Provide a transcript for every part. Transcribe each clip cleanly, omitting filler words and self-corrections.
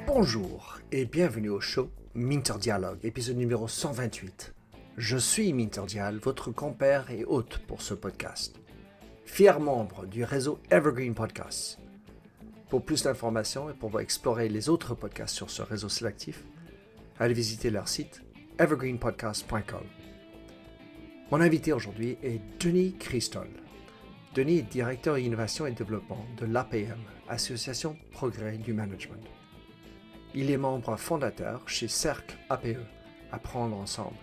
Bonjour et bienvenue au show Minter Dialogue, épisode numéro 128. Je suis Minter Dial, votre compère et hôte pour ce podcast. Fier membre du réseau Evergreen Podcasts. Pour plus d'informations et pour explorer les autres podcasts sur ce réseau sélectif, allez visiter leur site evergreenpodcast.com. Mon invité aujourd'hui est Denis Christol. Denis est directeur innovation et développement de l'APM, Association Progrès du Management. Il est membre fondateur chez Cercle APE, Apprendre Ensemble,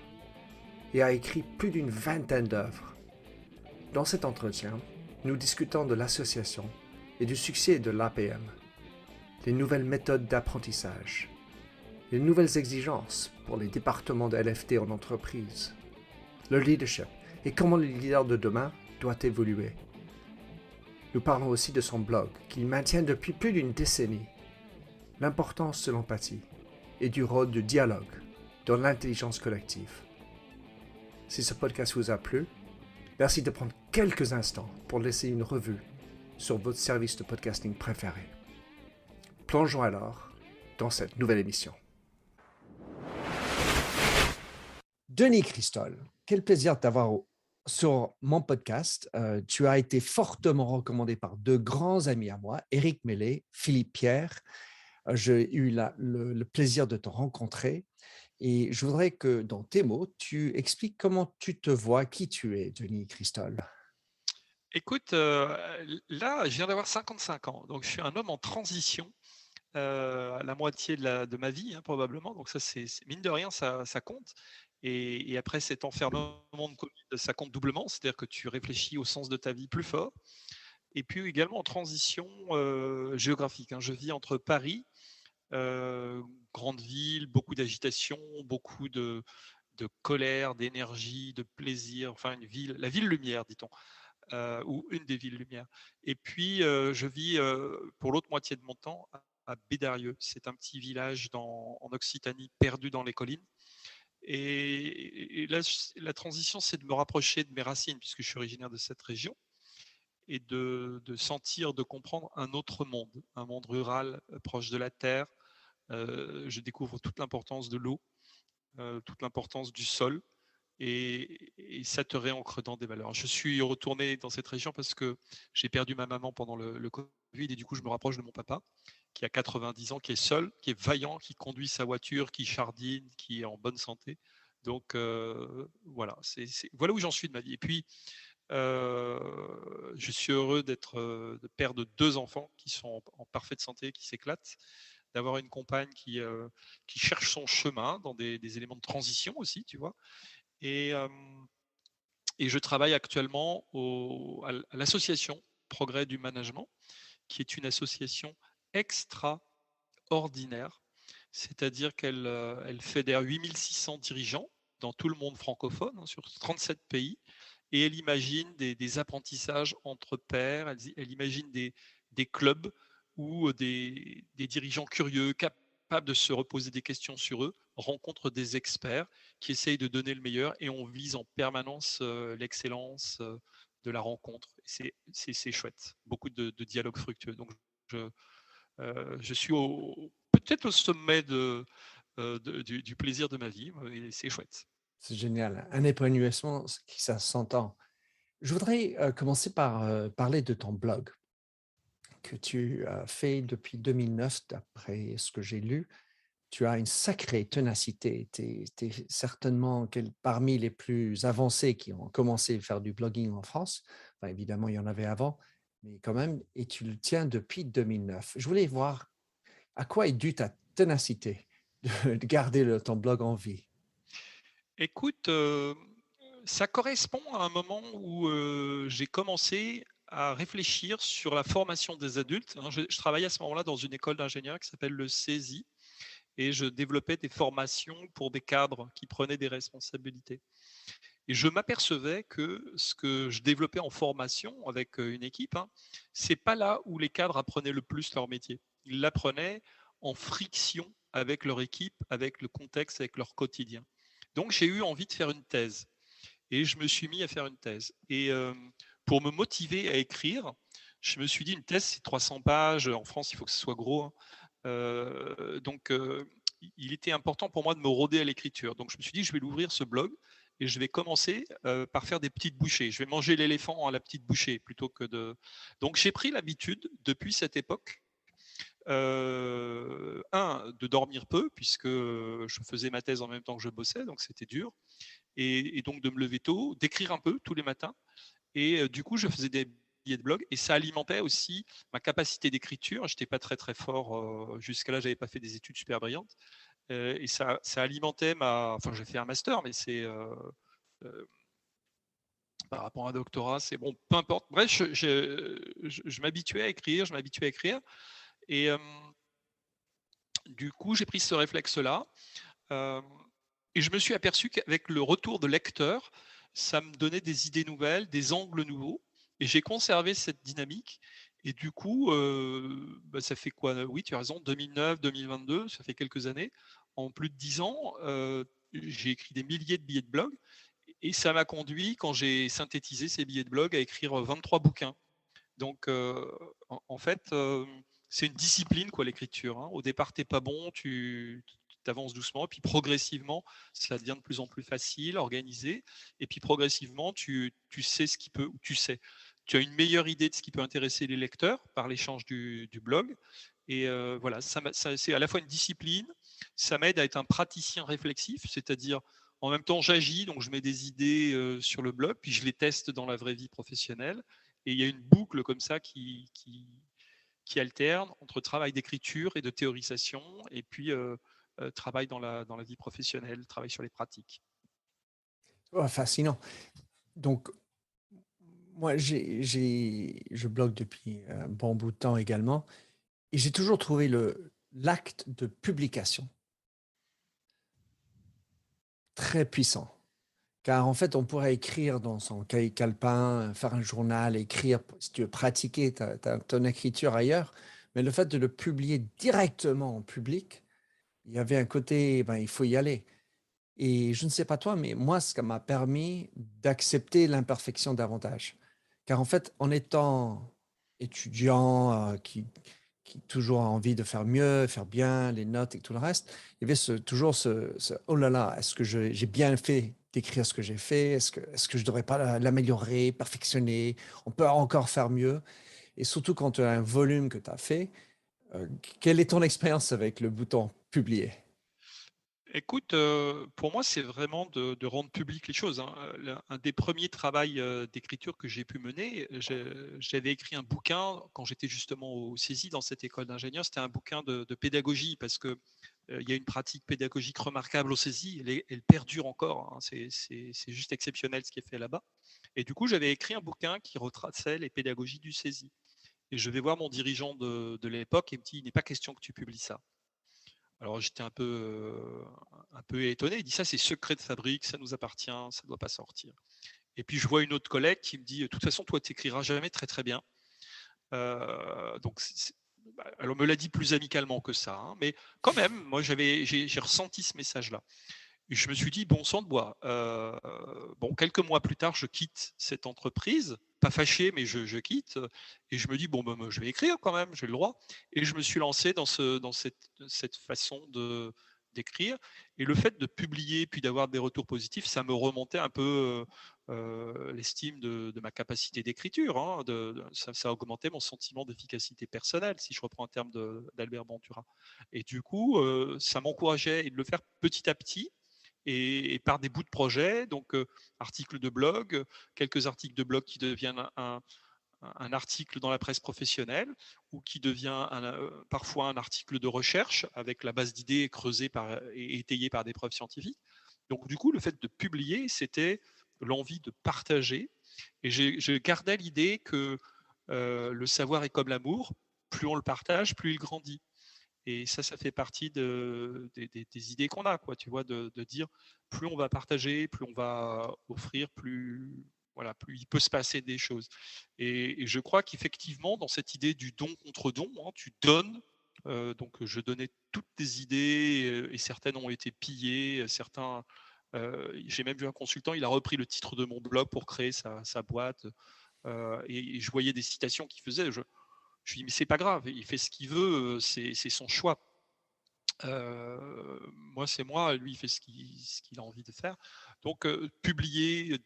et a écrit plus d'une vingtaine d'œuvres. Dans cet entretien, nous discutons de l'association et du succès de l'APM, les nouvelles méthodes d'apprentissage, les nouvelles exigences pour les départements de LFT en entreprise, le leadership et comment le leader de demain doit évoluer. Nous parlons aussi de son blog qu'il maintient depuis plus d'une décennie, l'importance de l'empathie et du rôle du dialogue dans l'intelligence collective. Si ce podcast vous a plu, merci de prendre quelques instants pour laisser une revue sur votre service de podcasting préféré. Plongeons alors dans cette nouvelle émission. Denis Christol, quel plaisir de t'avoir sur mon podcast. Tu as été fortement recommandé par deux grands amis à moi, Éric Mellet, Philippe Pierre. J'ai eu le plaisir de te rencontrer et je voudrais que dans tes mots, tu expliques comment tu te vois, qui tu es, Denis Christol. Écoute, là, je viens d'avoir 55 ans, donc je suis un homme en transition, à la moitié de ma vie, hein, probablement. Donc ça, c'est mine de rien, ça compte. Et après cet enfermement de Covid, ça compte doublement, c'est-à-dire que tu réfléchis au sens de ta vie plus fort. Et puis également en transition géographique, hein. Je vis entre Paris, grande ville, beaucoup d'agitation, beaucoup de colère, d'énergie, de plaisir, enfin la ville lumière, dit-on. Ou une des villes lumières. Et puis, je vis pour l'autre moitié de mon temps à Bédarieux. C'est un petit village en Occitanie, perdu dans les collines. Et là, la transition, c'est de me rapprocher de mes racines, puisque je suis originaire de cette région, et de sentir, de comprendre un autre monde, un monde rural, proche de la terre. Je découvre toute l'importance de l'eau, toute l'importance du sol, et ça te réancre dans des valeurs. Je suis retourné dans cette région parce que j'ai perdu ma maman pendant le Covid, et du coup je me rapproche de mon papa qui a 90 ans, qui est seul, qui est vaillant, qui conduit sa voiture, qui chardine, qui est en bonne santé. Donc voilà, voilà où j'en suis de ma vie. Et puis je suis heureux d'être de père de deux enfants qui sont en parfaite santé, qui s'éclatent, d'avoir une compagne qui cherche son chemin dans des éléments de transition aussi, tu vois. Et je travaille actuellement à l'association Progrès du Management, qui est une association extraordinaire, c'est-à-dire qu'elle fédère 8600 dirigeants dans tout le monde francophone, hein, sur 37 pays, et elle imagine des apprentissages entre pairs, elle imagine des clubs où des dirigeants curieux, capables de se reposer des questions sur eux, rencontrent des experts qui essayent de donner le meilleur, et on vise en permanence l'excellence de la rencontre. C'est chouette, beaucoup de dialogues fructueux. Donc je suis peut-être au sommet du plaisir de ma vie, et c'est chouette. C'est génial, un épanouissement qui ça s'entend. Je voudrais commencer par parler de ton blog que tu as fait depuis 2009, d'après ce que j'ai lu. Tu as une sacrée ténacité. Tu es certainement parmi les plus avancés qui ont commencé à faire du blogging en France. Enfin, évidemment, il y en avait avant, mais quand même, et tu le tiens depuis 2009. Je voulais voir à quoi est due ta ténacité de garder ton blog en vie. Écoute, ça correspond à un moment où j'ai commencé à réfléchir sur la formation des adultes, hein. Je travaillais à ce moment-là dans une école d'ingénieurs qui s'appelle le CESI, et je développais des formations pour des cadres qui prenaient des responsabilités. Et je m'apercevais que ce que je développais en formation avec une équipe, hein, c'est pas là où les cadres apprenaient le plus leur métier. Ils l'apprenaient en friction avec leur équipe, avec le contexte, avec leur quotidien. Donc j'ai eu envie de faire une thèse, et je me suis mis à faire une thèse. Et pour me motiver à écrire, je me suis dit, une thèse, c'est 300 pages. En France, il faut que ce soit gros, hein. Donc, il était important pour moi de me rôder à l'écriture. Donc, je me suis dit, je vais l'ouvrir ce blog et je vais commencer par faire des petites bouchées. Je vais manger l'éléphant à la petite bouchée plutôt que de. Donc, j'ai pris l'habitude depuis cette époque, de dormir peu, puisque je faisais ma thèse en même temps que je bossais, donc c'était dur, et donc de me lever tôt, d'écrire un peu tous les matins. Et du coup, je faisais des billets de blog et ça alimentait aussi ma capacité d'écriture. Je n'étais pas très très fort jusqu'à là, j'avais pas fait des études super brillantes. Et ça alimentait ma. Enfin, j'ai fait un master, mais c'est euh, par rapport à un doctorat, c'est bon, peu importe. Bref, je m'habituais à écrire, je m'habituais à écrire. Et du coup, j'ai pris ce réflexe-là. Euh, et je me suis aperçu qu'avec le retour de lecteurs, ça me donnait des idées nouvelles, des angles nouveaux. Et j'ai conservé cette dynamique. Et du coup, ça fait quoi? Oui, tu as raison, 2009, 2022, ça fait quelques années. En plus de 10 ans, j'ai écrit des milliers de billets de blog. Et ça m'a conduit, quand j'ai synthétisé ces billets de blog, à écrire 23 bouquins. Donc, en fait, c'est une discipline, quoi, l'écriture, hein. Au départ, tu n'es pas bon, tu avances doucement, et puis progressivement, ça devient de plus en plus facile, organisé, et puis progressivement, tu sais ce qui peut, ou tu as une meilleure idée de ce qui peut intéresser les lecteurs par l'échange du blog. Et voilà, c'est à la fois une discipline, ça m'aide à être un praticien réflexif, c'est-à-dire en même temps j'agis, donc je mets des idées sur le blog, puis je les teste dans la vraie vie professionnelle. Et il y a une boucle comme ça qui alterne entre travail d'écriture et de théorisation, et puis travail dans la vie professionnelle, travail sur les pratiques. Oh, fascinant. Donc, moi, je blogue depuis un bon bout de temps également, et j'ai toujours trouvé l'acte de publication très puissant. Car en fait, on pourrait écrire dans son cahier calepin, faire un journal, écrire, si tu veux pratiquer ton écriture ailleurs, mais le fait de le publier directement en public, il y avait un côté, ben, il faut y aller. Et je ne sais pas toi, mais moi, ça m'a permis d'accepter l'imperfection davantage. Car en fait, en étant étudiant qui toujours a envie de faire mieux, faire bien, les notes et tout le reste, il y avait toujours oh là là, est-ce que j'ai bien fait d'écrire ce que j'ai fait? Est-ce que je ne devrais pas l'améliorer, perfectionner? On peut encore faire mieux. Et surtout quand tu as un volume que tu as fait, euh, quelle est ton expérience avec le bouton publier? Écoute, pour moi, c'est vraiment de rendre public les choses, hein. Un des premiers travaux d'écriture que j'ai pu mener, j'avais écrit un bouquin quand j'étais justement au CESI, dans cette école d'ingénieur. C'était un bouquin de pédagogie, parce que il y a une pratique pédagogique remarquable au CESI. Elle perdure encore, hein. C'est juste exceptionnel ce qui est fait là-bas. Et du coup, j'avais écrit un bouquin qui retraçait les pédagogies du CESI. Et je vais voir mon dirigeant de l'époque et il me dit, il n'est pas question que tu publies ça. Alors j'étais un peu étonné. Il dit, ça c'est secret de fabrique, ça nous appartient, ça ne doit pas sortir. Et puis je vois une autre collègue qui me dit, de toute façon, toi tu n'écriras jamais très très bien. Donc elle me l'a dit plus amicalement que ça, hein, mais quand même, moi j'ai ressenti ce message-là. Et je me suis dit, bon sang de bois. Bon, quelques mois plus tard, je quitte cette entreprise, pas fâché, mais je quitte. Et je me dis, bon, ben, je vais écrire quand même, j'ai le droit. Et je me suis lancé dans cette façon d'écrire. Et le fait de publier, puis d'avoir des retours positifs, ça me remontait un peu l'estime de ma capacité d'écriture, hein. Ça augmentait mon sentiment d'efficacité personnelle, si je reprends un terme d'Albert Bandura. Et du coup, ça m'encourageait de le faire petit à petit, et par des bouts de projet, donc articles de blog, quelques articles de blog qui deviennent un article dans la presse professionnelle, ou qui devient parfois un article de recherche avec la base d'idées creusée et étayée par des preuves scientifiques. Donc du coup, le fait de publier, c'était l'envie de partager, et je gardais l'idée que le savoir est comme l'amour, plus on le partage, plus il grandit. Et ça fait partie des idées qu'on a, quoi, tu vois, de dire, plus on va partager, plus on va offrir, voilà, plus il peut se passer des choses. Et je crois qu'effectivement, dans cette idée du don contre don, hein, tu donnes. Donc, je donnais toutes des idées, et certaines ont été pillées, j'ai même vu un consultant, il a repris le titre de mon blog pour créer sa boîte. Et je voyais des citations qu'il faisait. Je lui dis, mais c'est pas grave, il fait ce qu'il veut, c'est son choix. Moi, c'est moi, lui, il fait ce qu'il a envie de faire. Donc, publier,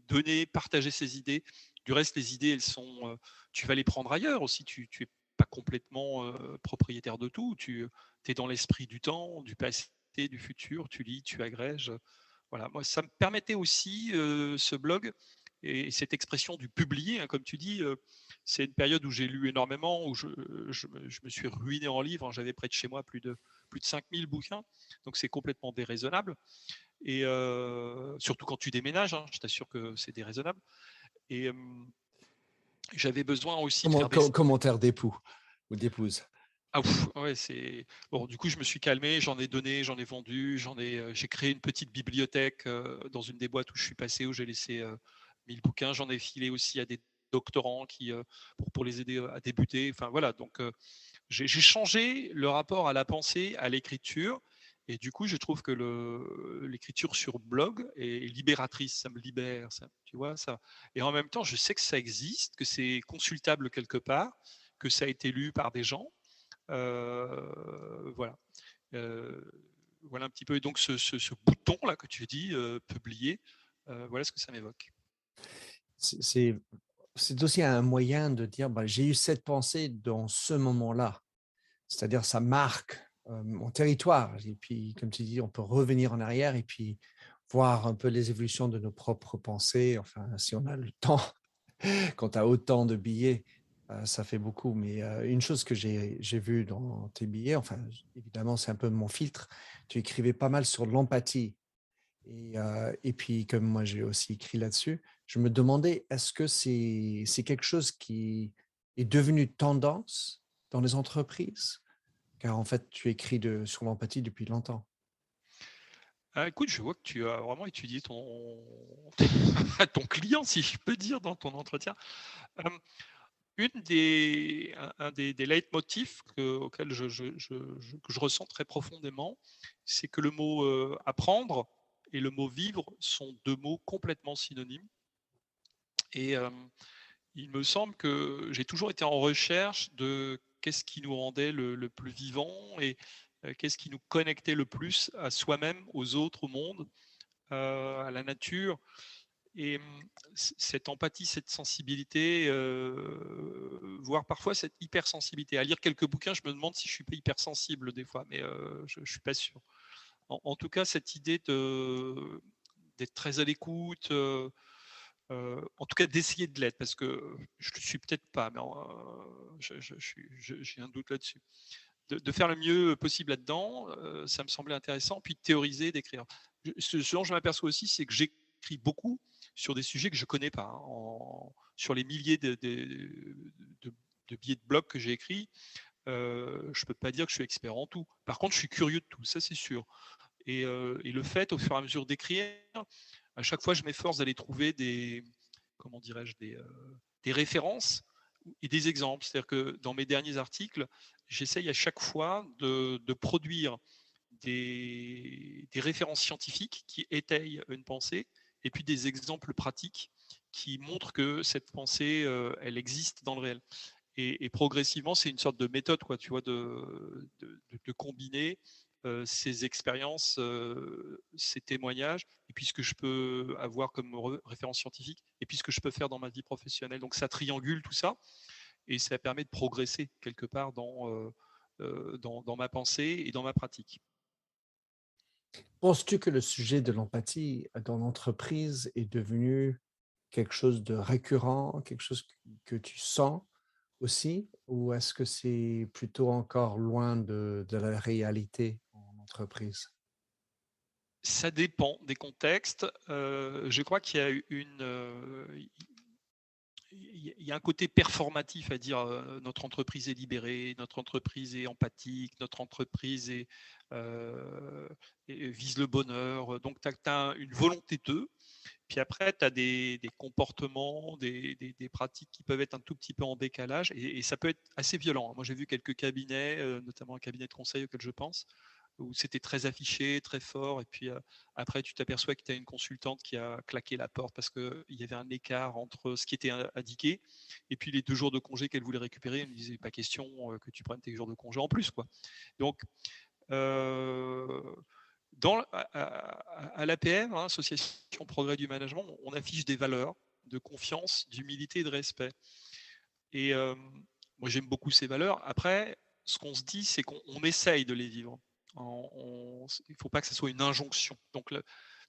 donner, partager ses idées. Du reste, les idées, elles sont, tu vas les prendre ailleurs aussi. Tu es pas complètement propriétaire de tout. Tu es dans l'esprit du temps, du passé, du futur. Tu lis, tu agrèges. Voilà. Moi, ça me permettait aussi ce blog et cette expression du publier, hein, comme tu dis. C'est une période où j'ai lu énormément, où je me suis ruiné en livres. J'avais près de chez moi plus de 5000 bouquins, donc c'est complètement déraisonnable. Et surtout quand tu déménages, hein, je t'assure que c'est déraisonnable. Et j'avais besoin aussi de faire des commentaire d'époux ou d'épouse. Ah ouais, c'est bon. Du coup, je me suis calmé, j'en ai donné, j'en ai vendu, j'ai créé une petite bibliothèque dans une des boîtes où je suis passé, où j'ai laissé 1000 bouquins. J'en ai filé aussi à des doctorants pour les aider à débuter. Enfin voilà, donc j'ai changé le rapport à la pensée, à l'écriture. Et du coup, je trouve que l'écriture sur blog est libératrice, ça me libère, ça, tu vois ça. Et en même temps, je sais que ça existe, que c'est consultable quelque part, que ça a été lu par des gens. Voilà. Voilà un petit peu. Et donc, ce bouton là que tu dis, publier, voilà ce que ça m'évoque. C'est aussi un moyen de dire j'ai eu cette pensée dans ce moment-là. C'est-à-dire, ça marque mon territoire. Et puis, comme tu dis, on peut revenir en arrière et puis voir un peu les évolutions de nos propres pensées. Enfin, si on a le temps, quand tu as autant de billets, ça fait beaucoup. Mais une chose que j'ai vue dans tes billets, enfin, évidemment, c'est un peu mon filtre, tu écrivais pas mal sur l'empathie. Et puis, comme moi, j'ai aussi écrit là-dessus, je me demandais, est-ce que c'est quelque chose qui est devenu tendance dans les entreprises? Car en fait, tu écris sur l'empathie depuis longtemps. Ah, écoute, je vois que tu as vraiment étudié ton client, si je peux dire, dans ton entretien. Un des leitmotifs auxquels que je ressens très profondément, c'est que le mot apprendre et le mot vivre sont deux mots complètement synonymes. Et il me semble que j'ai toujours été en recherche de qu'est-ce qui nous rendait le plus vivant et qu'est-ce qui nous connectait le plus à soi-même, aux autres, au monde, à la nature. Et cette empathie, cette sensibilité, voire parfois cette hypersensibilité. À lire quelques bouquins, je me demande si je suis pas hypersensible des fois, mais je suis pas sûr. En tout cas, cette idée d'être très à l'écoute, en tout cas d'essayer de l'être, parce que je ne le suis peut-être pas, mais j'ai un doute là-dessus. De faire le mieux possible là-dedans, ça me semblait intéressant, puis de théoriser, d'écrire. Ce dont je m'aperçois aussi, c'est que j'écris beaucoup sur des sujets que je ne connais pas. Sur les milliers de billets de blog que j'ai écrits, je ne peux pas dire que je suis expert en tout. Par contre, je suis curieux de tout, ça c'est sûr. Et le fait, au fur et à mesure d'écrire, à chaque fois, je m'efforce d'aller trouver comment dirais-je, des références et des exemples. C'est-à-dire que dans mes derniers articles, j'essaye à chaque fois de produire des références scientifiques qui étayent une pensée et puis des exemples pratiques qui montrent que cette pensée, elle existe dans le réel. Et progressivement, c'est une sorte de méthode, quoi, tu vois, de combiner ces expériences, ces témoignages, et puis ce que je peux avoir comme référence scientifique, et puis ce que je peux faire dans ma vie professionnelle. Donc ça triangule tout ça, et ça permet de progresser quelque part dans ma pensée et dans ma pratique. Penses-tu que le sujet de l'empathie dans l'entreprise est devenu quelque chose de récurrent, quelque chose que tu sens aussi, ou est-ce que c'est plutôt encore loin de la réalité en entreprise? Ça dépend des contextes. Je crois qu'il y a il y a un côté performatif à dire notre entreprise est libérée, notre entreprise est empathique, notre entreprise vise le bonheur. Donc, tu as une volonté d'eux. Puis après, tu as des comportements, des pratiques qui peuvent être un tout petit peu en décalage et ça peut être assez violent. Moi, j'ai vu quelques cabinets, notamment un cabinet de conseil auquel je pense, où c'était très affiché, très fort, et puis après tu t'aperçois que tu as une consultante qui a claqué la porte parce qu'il y avait un écart entre ce qui était indiqué et puis les 2 jours de congé qu'elle voulait récupérer. Elle me disait pas question que tu prennes tes jours de congé en plus, quoi. Donc à l'APM, Association Progrès du Management, on affiche des valeurs de confiance, d'humilité et de respect. Et moi, j'aime beaucoup ces valeurs. Après, ce qu'on se dit, c'est qu'on essaye de les vivre. Il ne faut pas que ce soit une injonction. Donc,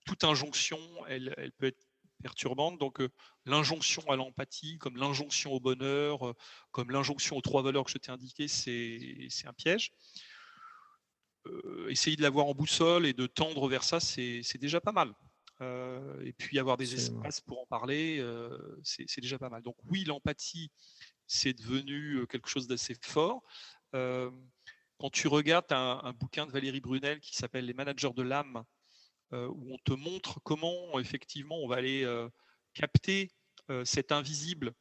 toute injonction, elle peut être perturbante. Donc, l'injonction à l'empathie, comme l'injonction au bonheur, comme l'injonction aux 3 valeurs que je t'ai indiquées, c'est un piège. Essayer de l'avoir en boussole et de tendre vers ça, c'est déjà pas mal. Et puis avoir des espaces pour en parler, c'est déjà pas mal. Donc oui, l'empathie, c'est devenu quelque chose d'assez fort. Quand tu regardes un bouquin de Valérie Brunel qui s'appelle Les managers de l'âme, où on te montre comment effectivement on va aller capter cet invisible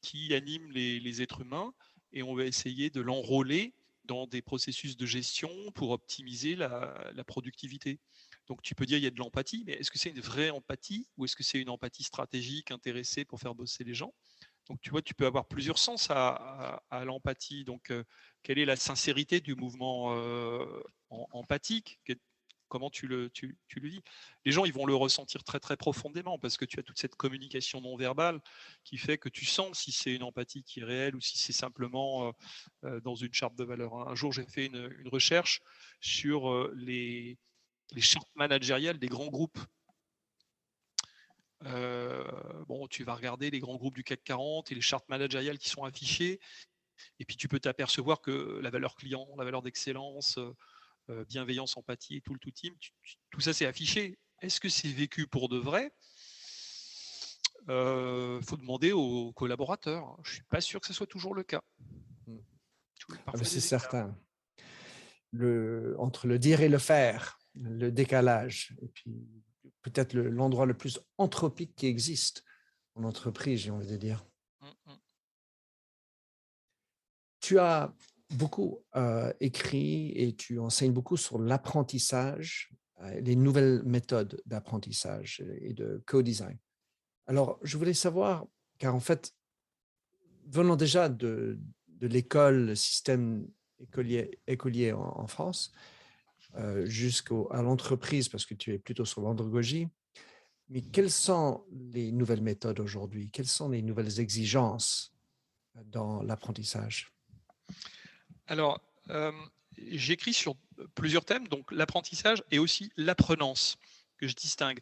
qui anime les êtres humains et on va essayer de l'enrôler dans des processus de gestion pour optimiser la productivité. Donc tu peux dire il y a de l'empathie, mais est-ce que c'est une vraie empathie ou est-ce que c'est une empathie stratégique intéressée pour faire bosser les gens? Donc tu vois, tu peux avoir plusieurs sens à l'empathie. Donc quelle est la sincérité du mouvement empathique? Comment tu le vis? Les gens, ils vont le ressentir très très profondément parce que tu as toute cette communication non verbale qui fait que tu sens si c'est une empathie qui est réelle ou si c'est simplement dans une charte de valeurs. Un jour, j'ai fait une recherche sur les chartes managériales des grands groupes. Bon, tu vas regarder les grands groupes du CAC 40 et les chartes managériales qui sont affichées, et puis tu peux t'apercevoir que la valeur client, la valeur d'excellence, bienveillance, empathie et tout le tout team, tout ça c'est affiché. Est-ce que c'est vécu pour de vrai? Faut demander aux collaborateurs. Je suis pas sûr que ce soit toujours le cas. C'est certain. Entre le dire et le faire, le décalage, et puis peut-être l'endroit le plus anthropique qui existe en entreprise, j'ai envie de dire. Tu as beaucoup écrit et tu enseignes beaucoup sur l'apprentissage, les nouvelles méthodes d'apprentissage et de co-design. Alors, je voulais savoir, car en fait, venant déjà de l'école, le système écolier en France, jusqu'à l'entreprise, parce que tu es plutôt sur l'andragogie, mais quelles sont les nouvelles méthodes aujourd'hui? Quelles sont les nouvelles exigences dans l'apprentissage? Alors, j'écris sur plusieurs thèmes, donc l'apprentissage et aussi l'apprenance, que je distingue.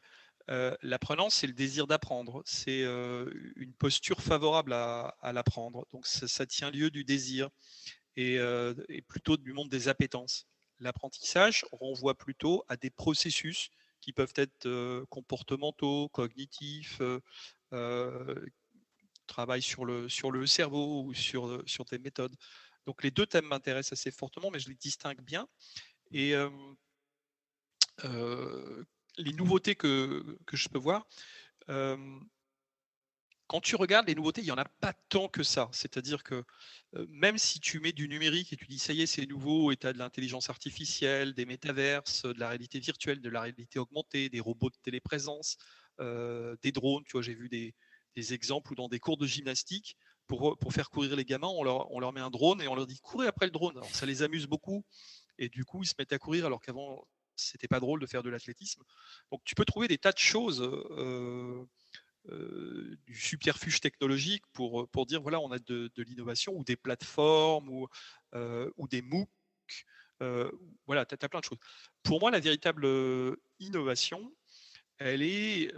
L'apprenance, c'est le désir d'apprendre, c'est une posture favorable à l'apprendre. Donc ça tient lieu du désir et plutôt du monde des appétences. L'apprentissage renvoie plutôt à des processus qui peuvent être comportementaux, cognitifs, travail sur le cerveau ou sur des méthodes. Donc les 2 thèmes m'intéressent assez fortement, mais je les distingue bien. Et les nouveautés que je peux voir, quand tu regardes les nouveautés, il n'y en a pas tant que ça. C'est-à-dire que même si tu mets du numérique et tu dis ça y est, c'est nouveau, et tu as de l'intelligence artificielle, des métaverses, de la réalité virtuelle, de la réalité augmentée, des robots de téléprésence, des drones, tu vois, j'ai vu des exemples où dans des cours de gymnastique, pour faire courir les gamins, on leur met un drone et on leur dit courez après le drone. Alors ça les amuse beaucoup et du coup ils se mettent à courir alors qu'avant c'était pas drôle de faire de l'athlétisme. Donc tu peux trouver des tas de choses du subterfuge technologique pour dire voilà, on a de l'innovation ou des plateformes ou des MOOC. Voilà, tu as plein de choses. Pour moi, la véritable innovation, elle est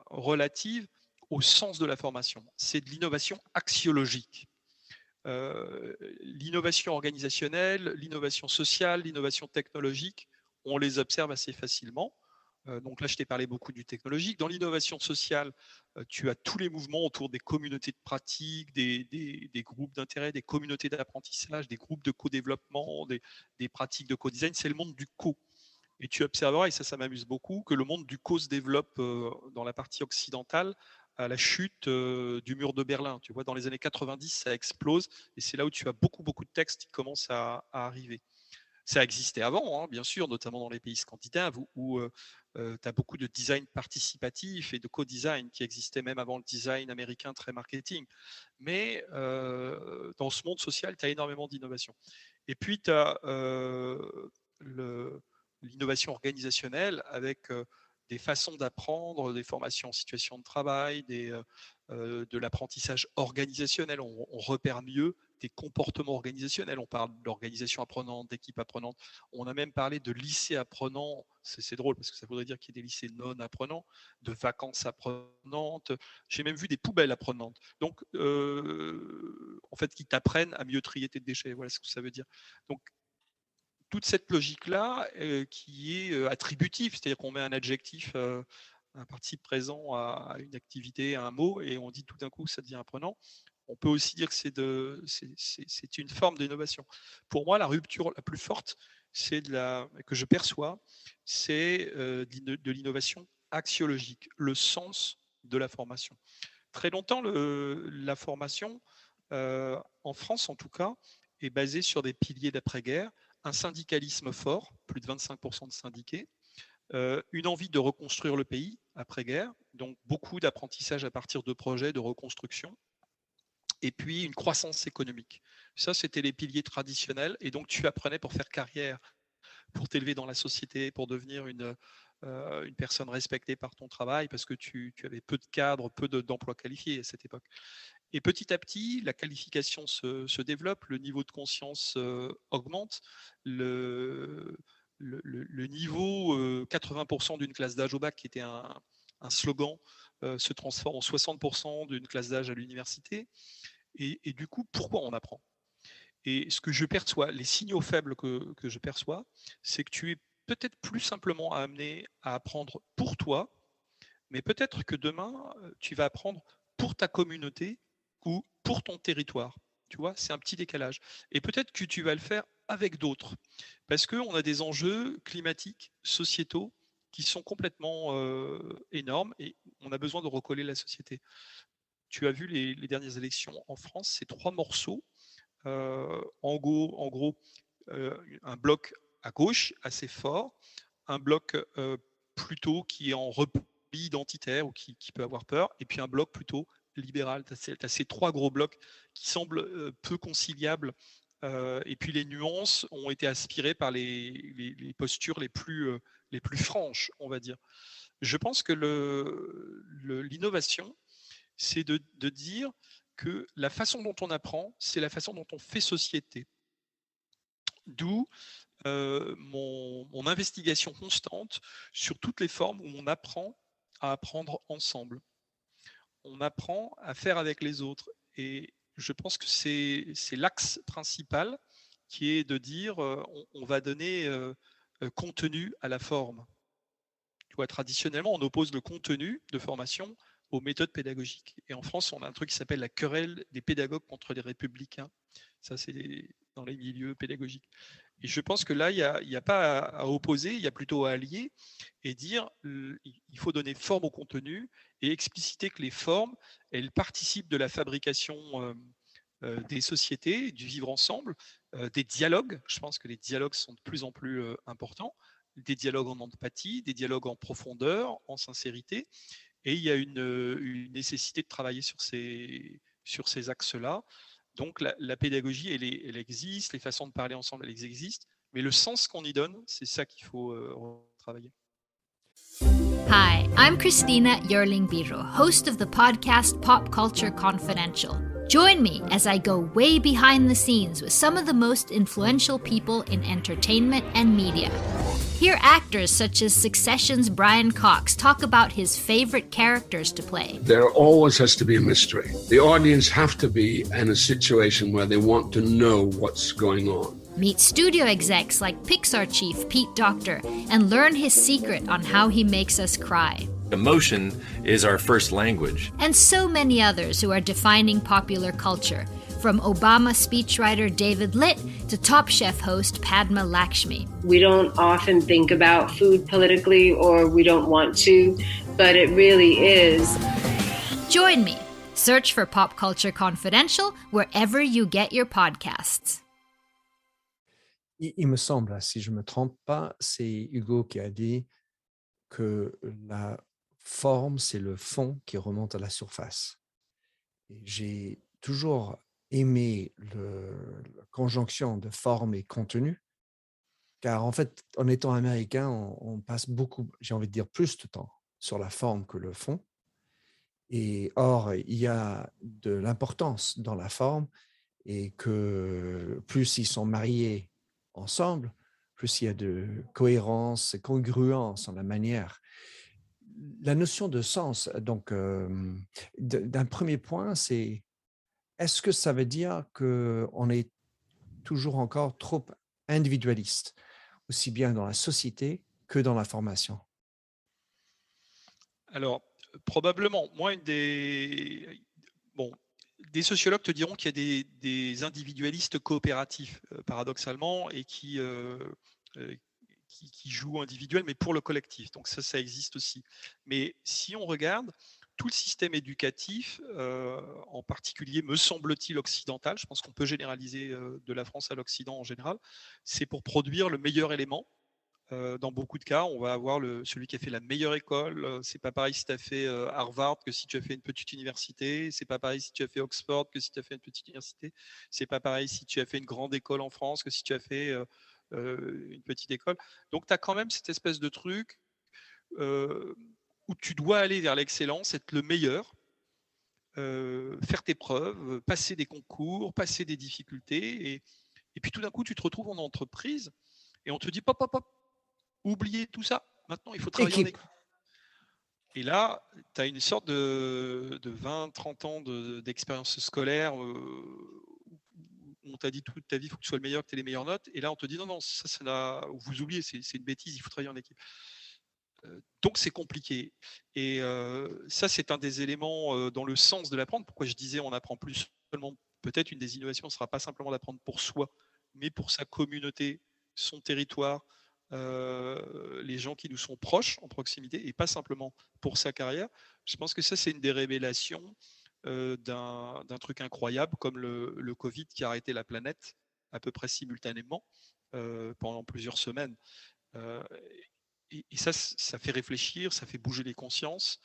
relative au sens de la formation. C'est de l'innovation axiologique. L'innovation organisationnelle, l'innovation sociale, l'innovation technologique, on les observe assez facilement. Donc là, je t'ai parlé beaucoup du technologique. Dans l'innovation sociale, tu as tous les mouvements autour des communautés de pratique, des groupes d'intérêt, des communautés d'apprentissage, des groupes de co-développement, des pratiques de co-design. C'est le monde du co. Et tu observeras, et ça m'amuse beaucoup, que le monde du co se développe dans la partie occidentale à la chute du mur de Berlin. Tu vois, dans les années 90, ça explose, et c'est là où tu as beaucoup de textes qui commencent à arriver. Ça existait avant, bien sûr, notamment dans les pays scandinaves où tu as beaucoup de design participatif et de co-design qui existait même avant le design américain très marketing. Mais dans ce monde social, tu as énormément d'innovation. Et puis, tu as l'innovation organisationnelle avec des façons d'apprendre, des formations en situation de travail, de l'apprentissage organisationnel. On repère mieux des comportements organisationnels. On parle d'organisation apprenante, d'équipe apprenante. On a même parlé de lycée apprenant. C'est drôle parce que ça voudrait dire qu'il y ait des lycées non apprenants, de vacances apprenantes. J'ai même vu des poubelles apprenantes. Donc, en fait, qui t'apprennent à mieux trier tes déchets. Voilà ce que ça veut dire. Donc, toute cette logique-là qui est attributive, c'est-à-dire qu'on met un adjectif, un participe présent à une activité, à un mot, et on dit tout d'un coup que ça devient apprenant. On peut aussi dire que c'est une forme d'innovation. Pour moi, la rupture la plus forte, que je perçois, c'est de l'innovation axiologique, le sens de la formation. Très longtemps, la formation, en France en tout cas, est basée sur des piliers d'après-guerre, un syndicalisme fort, plus de 25% de syndiqués, une envie de reconstruire le pays après-guerre, donc beaucoup d'apprentissage à partir de projets de reconstruction, et puis une croissance économique. Ça, c'était les piliers traditionnels, et donc tu apprenais pour faire carrière, pour t'élever dans la société, pour devenir une personne respectée par ton travail, parce que tu avais peu de cadres, peu d'emplois qualifiés à cette époque. Et petit à petit, la qualification se développe, le niveau de conscience augmente, le niveau 80% d'une classe d'âge au bac, qui était un slogan, se transforme en 60% d'une classe d'âge à l'université. Et du coup, pourquoi on apprend ? Et ce que je perçois, les signaux faibles que je perçois, c'est que tu es peut-être plus simplement amené à apprendre pour toi, mais peut-être que demain, tu vas apprendre pour ta communauté ou pour ton territoire. Tu vois, c'est un petit décalage. Et peut-être que tu vas le faire avec d'autres, parce qu'on a des enjeux climatiques, sociétaux, qui sont complètement énormes, et on a besoin de recoller la société. Tu as vu les dernières élections en France, ces 3 morceaux. En gros, un bloc à gauche assez fort, un bloc plutôt qui est en repli identitaire ou qui peut avoir peur, et puis un bloc plutôt libéral. Tu as ces 3 gros blocs qui semblent peu conciliables, et puis les nuances ont été aspirées par les postures les plus franches, on va dire. Je pense que l'innovation, c'est de dire que la façon dont on apprend, c'est la façon dont on fait société. D'où mon investigation constante sur toutes les formes où on apprend à apprendre ensemble. On apprend à faire avec les autres. Et je pense que c'est l'axe principal qui est de dire on va donner contenu à la forme. Tu vois, traditionnellement, on oppose le contenu de formation aux méthodes pédagogiques. Et en France, on a un truc qui s'appelle la querelle des pédagogues contre les républicains. Ça, c'est dans les milieux pédagogiques. Et je pense que là, il n'y a pas à opposer, il y a plutôt à allier et dire il faut donner forme au contenu et expliciter que les formes, elles participent de la fabrication des sociétés, du vivre ensemble, des dialogues. Je pense que les dialogues sont de plus en plus importants, des dialogues en empathie, des dialogues en profondeur, en sincérité. Et il y a une nécessité de travailler sur ces axes-là. Donc la pédagogie, elle existe, les façons de parler ensemble, elles existent, mais le sens qu'on y donne, c'est ça qu'il faut travailler. Hi, I'm Christina Yerling-Biro, host of the podcast Pop Culture Confidential. Join me as I go way behind the scenes with some of the most influential people in entertainment and media. Hear actors such as Succession's Brian Cox talk about his favorite characters to play. There always has to be a mystery. The audience have to be in a situation where they want to know what's going on. Meet studio execs like Pixar chief Pete Docter and learn his secret on how he makes us cry. Emotion is our first language. And so many others who are defining popular culture, from Obama speechwriter David Litt to Top Chef host Padma Lakshmi. We don't often think about food politically, or we don't want to, but it really is. Join me. Search for Pop Culture Confidential wherever you get your podcasts. Il me semble, si je ne me trompe pas, c'est Hugo qui a dit que la forme, c'est le fond qui remonte à la surface. Et j'ai toujours aimé la conjonction de forme et contenu, car en fait, en étant américain, on passe beaucoup, j'ai envie de dire plus de temps sur la forme que le fond. Et or, il y a de l'importance dans la forme et que plus ils sont mariés ensemble, plus il y a de cohérence et congruence en la manière. La notion de sens, donc, d'un premier point, c'est est-ce que ça veut dire qu'on est toujours encore trop individualiste, aussi bien dans la société que dans la formation? Alors, probablement, moi, bon, des sociologues te diront qu'il y a des individualistes coopératifs, paradoxalement, et qui jouent individuel, mais pour le collectif. Donc ça existe aussi. Mais si on regarde, tout le système éducatif, en particulier, me semble-t-il, occidental, je pense qu'on peut généraliser de la France à l'Occident en général, c'est pour produire le meilleur élément. Dans beaucoup de cas, on va avoir celui qui a fait la meilleure école. C'est pas pareil si tu as fait Harvard que si tu as fait une petite université. C'est pas pareil si tu as fait Oxford que si tu as fait une petite université. C'est pas pareil si tu as fait une grande école en France que si tu as fait une petite école. Donc, tu as quand même cette espèce de truc où tu dois aller vers l'excellence, être le meilleur, faire tes preuves, passer des concours, passer des difficultés. Et puis tout d'un coup, tu te retrouves en entreprise et on te dit, pop, pop, pop, oubliez tout ça. Maintenant, il faut travailler en équipe. Et là, tu as une sorte de 20-30 ans d'expérience scolaire où on t'a dit toute ta vie, il faut que tu sois le meilleur, que tu aies les meilleures notes. Et là, on te dit non, ça vous oubliez, c'est une bêtise, il faut travailler en équipe. Donc, c'est compliqué. Et ça, c'est un des éléments dans le sens de l'apprendre. Pourquoi je disais on apprend plus seulement, peut-être une des innovations ne sera pas simplement d'apprendre pour soi, mais pour sa communauté, son territoire, les gens qui nous sont proches en proximité et pas simplement pour sa carrière. Je pense que ça, c'est une des révélations d'un truc incroyable comme le Covid qui a arrêté la planète à peu près simultanément pendant plusieurs semaines. Et ça fait réfléchir, ça fait bouger les consciences.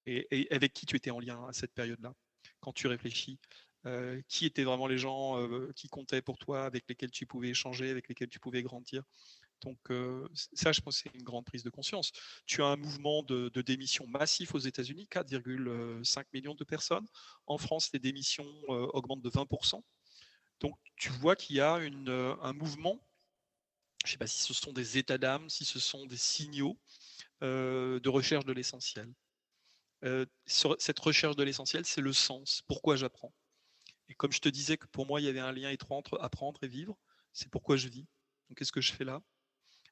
Et avec qui tu étais en lien à cette période-là, quand tu réfléchis qui étaient vraiment les gens qui comptaient pour toi, avec lesquels tu pouvais échanger, avec lesquels tu pouvais grandir. Donc ça, je pense que c'est une grande prise de conscience. Tu as un mouvement de démission massif aux États-Unis, 4,5 millions de personnes. En France, les démissions augmentent de 20%. Donc tu vois qu'il y a un mouvement, je ne sais pas si ce sont des états d'âme, si ce sont des signaux de recherche de l'essentiel. Cette recherche de l'essentiel, c'est le sens. Pourquoi j'apprends? Et comme je te disais que pour moi, il y avait un lien étroit entre apprendre et vivre, c'est pourquoi je vis. Donc qu'est-ce que je fais là?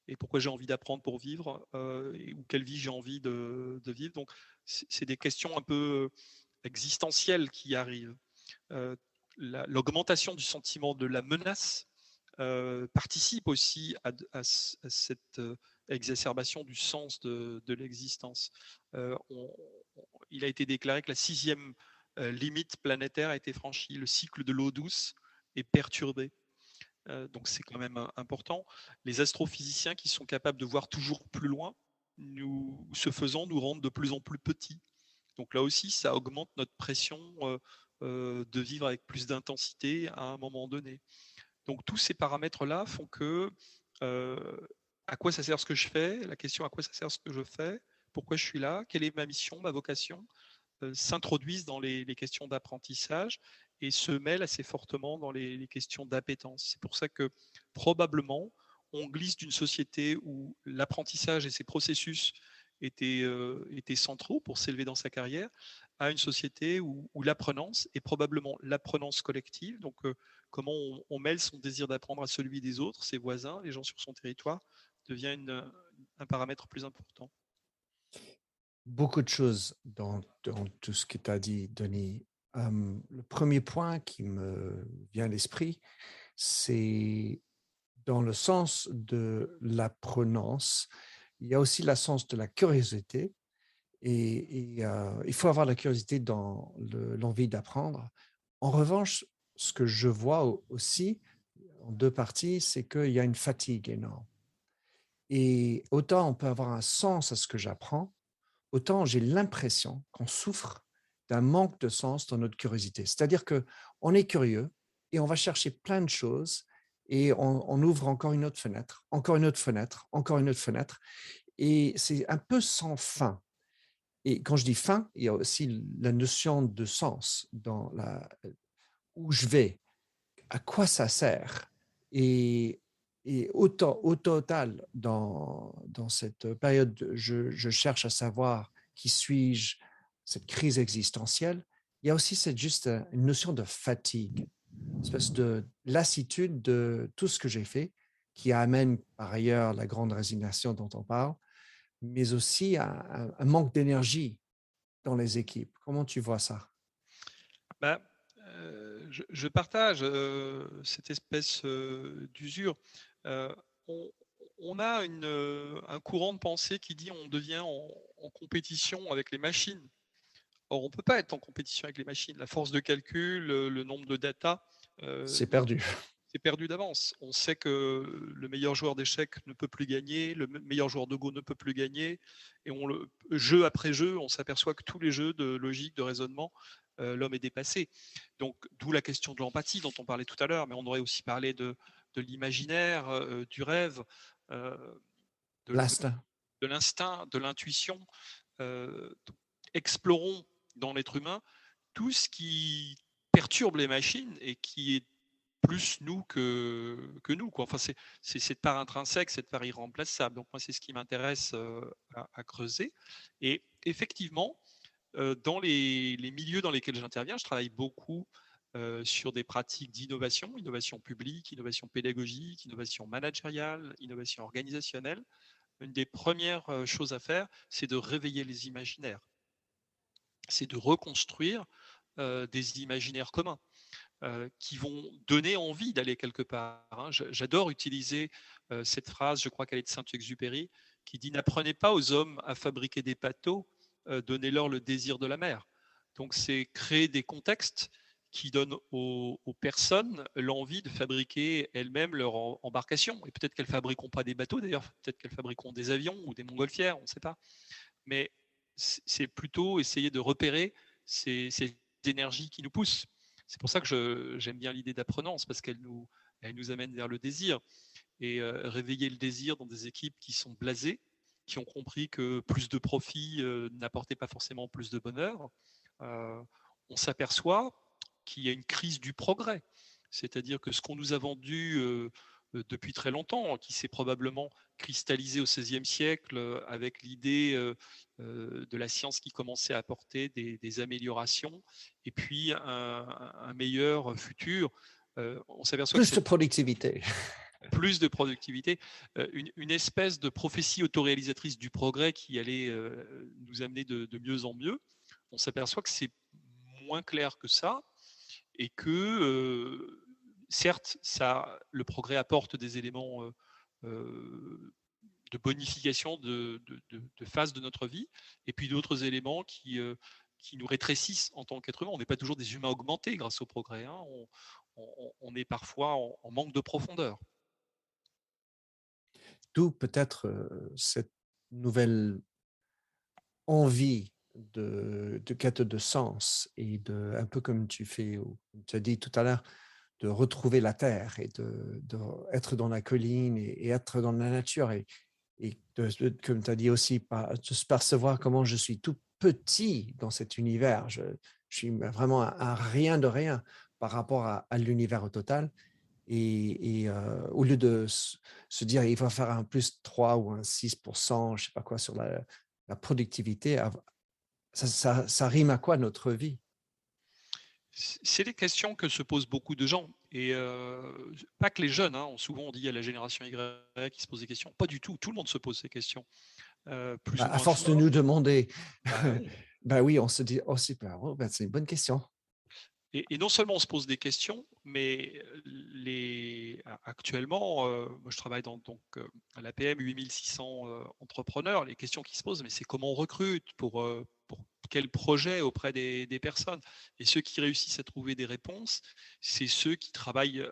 Et pourquoi j'ai envie d'apprendre pour vivre, ou quelle vie j'ai envie de vivre. Donc, c'est des questions un peu existentielles qui arrivent. L'augmentation du sentiment de la menace participe aussi à cette exacerbation du sens de l'existence. Il a été déclaré que la 6e limite planétaire a été franchie. Le cycle de l'eau douce est perturbé. Donc c'est quand même important. Les astrophysiciens qui sont capables de voir toujours plus loin, ce faisant, nous rendent de plus en plus petits. Donc là aussi, ça augmente notre pression de vivre avec plus d'intensité à un moment donné. Donc tous ces paramètres-là font que à quoi ça sert ce que je fais? La question à quoi ça sert ce que je fais? Pourquoi je suis là? Quelle est ma mission, ma vocation? S'introduisent dans les questions d'apprentissage et se mêlent assez fortement dans les questions d'appétence. C'est pour ça que probablement on glisse d'une société où l'apprentissage et ses processus étaient centraux pour s'élever dans sa carrière à une société où l'apprenance est probablement l'apprenance collective. Donc comment on mêle son désir d'apprendre à celui des autres, ses voisins, les gens sur son territoire, devient un paramètre plus important. Beaucoup de choses dans tout ce que tu as dit, Denis. Le premier point qui me vient à l'esprit, c'est dans le sens de l'apprenance. Il y a aussi le sens de la curiosité. Et il faut avoir la curiosité dans l'envie d'apprendre. En revanche, ce que je vois aussi, en deux parties, c'est qu'il y a une fatigue énorme. Et autant on peut avoir un sens à ce que j'apprends, autant j'ai l'impression qu'on souffre d'un manque de sens dans notre curiosité. C'est-à-dire qu'on est curieux et on va chercher plein de choses et on ouvre encore une autre fenêtre, encore une autre fenêtre, encore une autre fenêtre. Et c'est un peu sans fin. Et quand je dis fin, il y a aussi la notion de sens dans où je vais, à quoi ça sert. Et, et au total, dans cette période, je cherche à savoir qui suis-je, cette crise existentielle. Il y a aussi juste une notion de fatigue, une espèce de lassitude de tout ce que j'ai fait, qui amène par ailleurs la grande résignation dont on parle, mais aussi un manque d'énergie dans les équipes. Comment tu vois ça? Bah, je partage cette espèce d'usure. Euh, on, on a un courant de pensée qui dit on devient en compétition avec les machines. Or, on ne peut pas être en compétition avec les machines. La force de calcul, le nombre de data, C'est perdu. c'est perdu d'avance. On sait que le meilleur joueur d'échecs ne peut plus gagner, le meilleur joueur de Go ne peut plus gagner. Et jeu après jeu, on s'aperçoit que tous les jeux de logique, de raisonnement, l'homme est dépassé. Donc, d'où la question de l'empathie dont on parlait tout à l'heure, mais on aurait aussi parlé de l'imaginaire, du rêve, de L'instinct. l'instinct, de l'intuition. Explorons dans l'être humain tout ce qui perturbe les machines et qui est plus nous que nous, quoi. Enfin, c'est cette part intrinsèque, cette part irremplaçable. Donc moi, c'est ce qui m'intéresse à creuser. Et effectivement, dans les milieux dans lesquels j'interviens, je travaille beaucoup sur des pratiques d'innovation, innovation publique, innovation pédagogique, innovation managériale, innovation organisationnelle. Une des premières choses à faire, c'est de réveiller les imaginaires. C'est de reconstruire des imaginaires communs. Qui vont donner envie d'aller quelque part. Hein. J'adore utiliser cette phrase, je crois qu'elle est de Saint-Exupéry, qui dit « N'apprenez pas aux hommes à fabriquer des bateaux, donnez-leur le désir de la mer ». Donc c'est créer des contextes qui donnent aux personnes l'envie de fabriquer elles-mêmes leur embarcation. Et peut-être qu'elles ne fabriqueront pas des bateaux d'ailleurs, peut-être qu'elles fabriqueront des avions ou des montgolfières, on ne sait pas. Mais c'est plutôt essayer de repérer ces énergies qui nous poussent. C'est pour ça que j'aime bien l'idée d'apprenance, parce qu'elle nous amène vers le désir. Et réveiller le désir dans des équipes qui sont blasées, qui ont compris que plus de profit n'apportait pas forcément plus de bonheur. On s'aperçoit qu'il y a une crise du progrès. C'est-à-dire que ce qu'on nous a vendu depuis très longtemps, qui s'est probablement cristallisé au XVIe siècle avec l'idée de la science qui commençait à apporter des améliorations et puis un meilleur futur. On s'aperçoit plus de productivité. Plus de productivité, une espèce de prophétie autoréalisatrice du progrès qui allait nous amener de mieux en mieux. On s'aperçoit que c'est moins clair que ça et que certes, le progrès apporte des éléments de bonification de phase de notre vie, et puis d'autres éléments qui nous rétrécissent en tant qu'être humain. On n'est pas toujours des humains augmentés grâce au progrès. Hein. On est parfois en manque de profondeur. D'où peut-être cette nouvelle envie de quête de sens et un peu comme tu as dit tout à l'heure, de retrouver la terre et être dans la colline et être dans la nature et comme tu as dit aussi, de se percevoir comment je suis tout petit dans cet univers. Je suis vraiment un rien de rien par rapport à l'univers au total. Et au lieu de se dire il va faire un plus 3 ou un 6%, je ne sais pas quoi, sur la productivité, ça rime à quoi notre vie? C'est des questions que se posent beaucoup de gens. Et pas que les jeunes, hein. Souvent on dit à la génération Y qui se pose des questions. Pas du tout, tout le monde se pose ces questions. À force de nous demander, oui, on se dit, oh super, c'est une bonne question. Et non seulement on se pose des questions, mais actuellement, moi je travaille à l'APM, 8600 entrepreneurs. Les questions qui se posent, mais c'est comment on recrute pour quel projet auprès des personnes. Et ceux qui réussissent à trouver des réponses, c'est ceux qui travaillent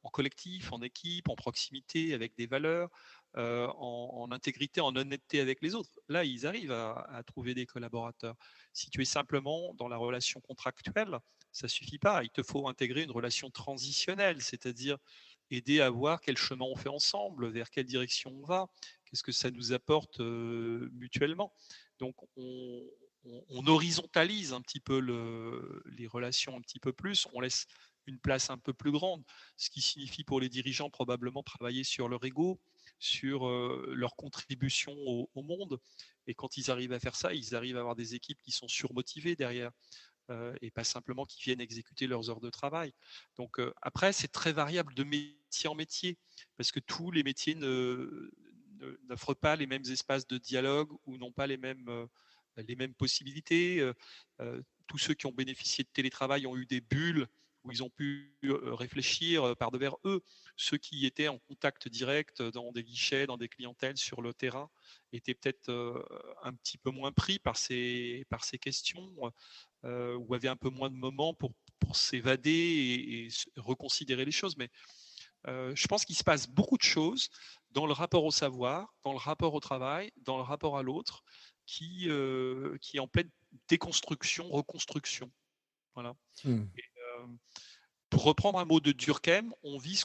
en collectif, en équipe, en proximité, avec des valeurs, en intégrité, en honnêteté avec les autres. Là, ils arrivent à trouver des collaborateurs. Si tu es simplement dans la relation contractuelle, ça suffit pas. Il te faut intégrer une relation transitionnelle, c'est-à-dire aider à voir quel chemin on fait ensemble, vers quelle direction on va, qu'est-ce que ça nous apporte mutuellement. Donc, on horizontalise un petit peu les relations un petit peu plus, on laisse une place un peu plus grande, ce qui signifie pour les dirigeants probablement travailler sur leur ego, sur leur contribution au monde. Et quand ils arrivent à faire ça, ils arrivent à avoir des équipes qui sont surmotivées derrière. Et pas simplement qui viennent exécuter leurs heures de travail. Donc après, c'est très variable de métier en métier, parce que tous les métiers n'offrent pas les mêmes espaces de dialogue ou n'ont pas les mêmes possibilités. Tous ceux qui ont bénéficié de télétravail ont eu des bulles où ils ont pu réfléchir par devers eux. Ceux qui étaient en contact direct dans des guichets, dans des clientèles sur le terrain, étaient peut-être un petit peu moins pris par ces questions, ou avaient un peu moins de moments pour s'évader et reconsidérer les choses. Mais je pense qu'il se passe beaucoup de choses dans le rapport au savoir, dans le rapport au travail, dans le rapport à l'autre, qui est en pleine déconstruction, reconstruction. Voilà. Et, pour reprendre un mot de Durkheim, on vit ce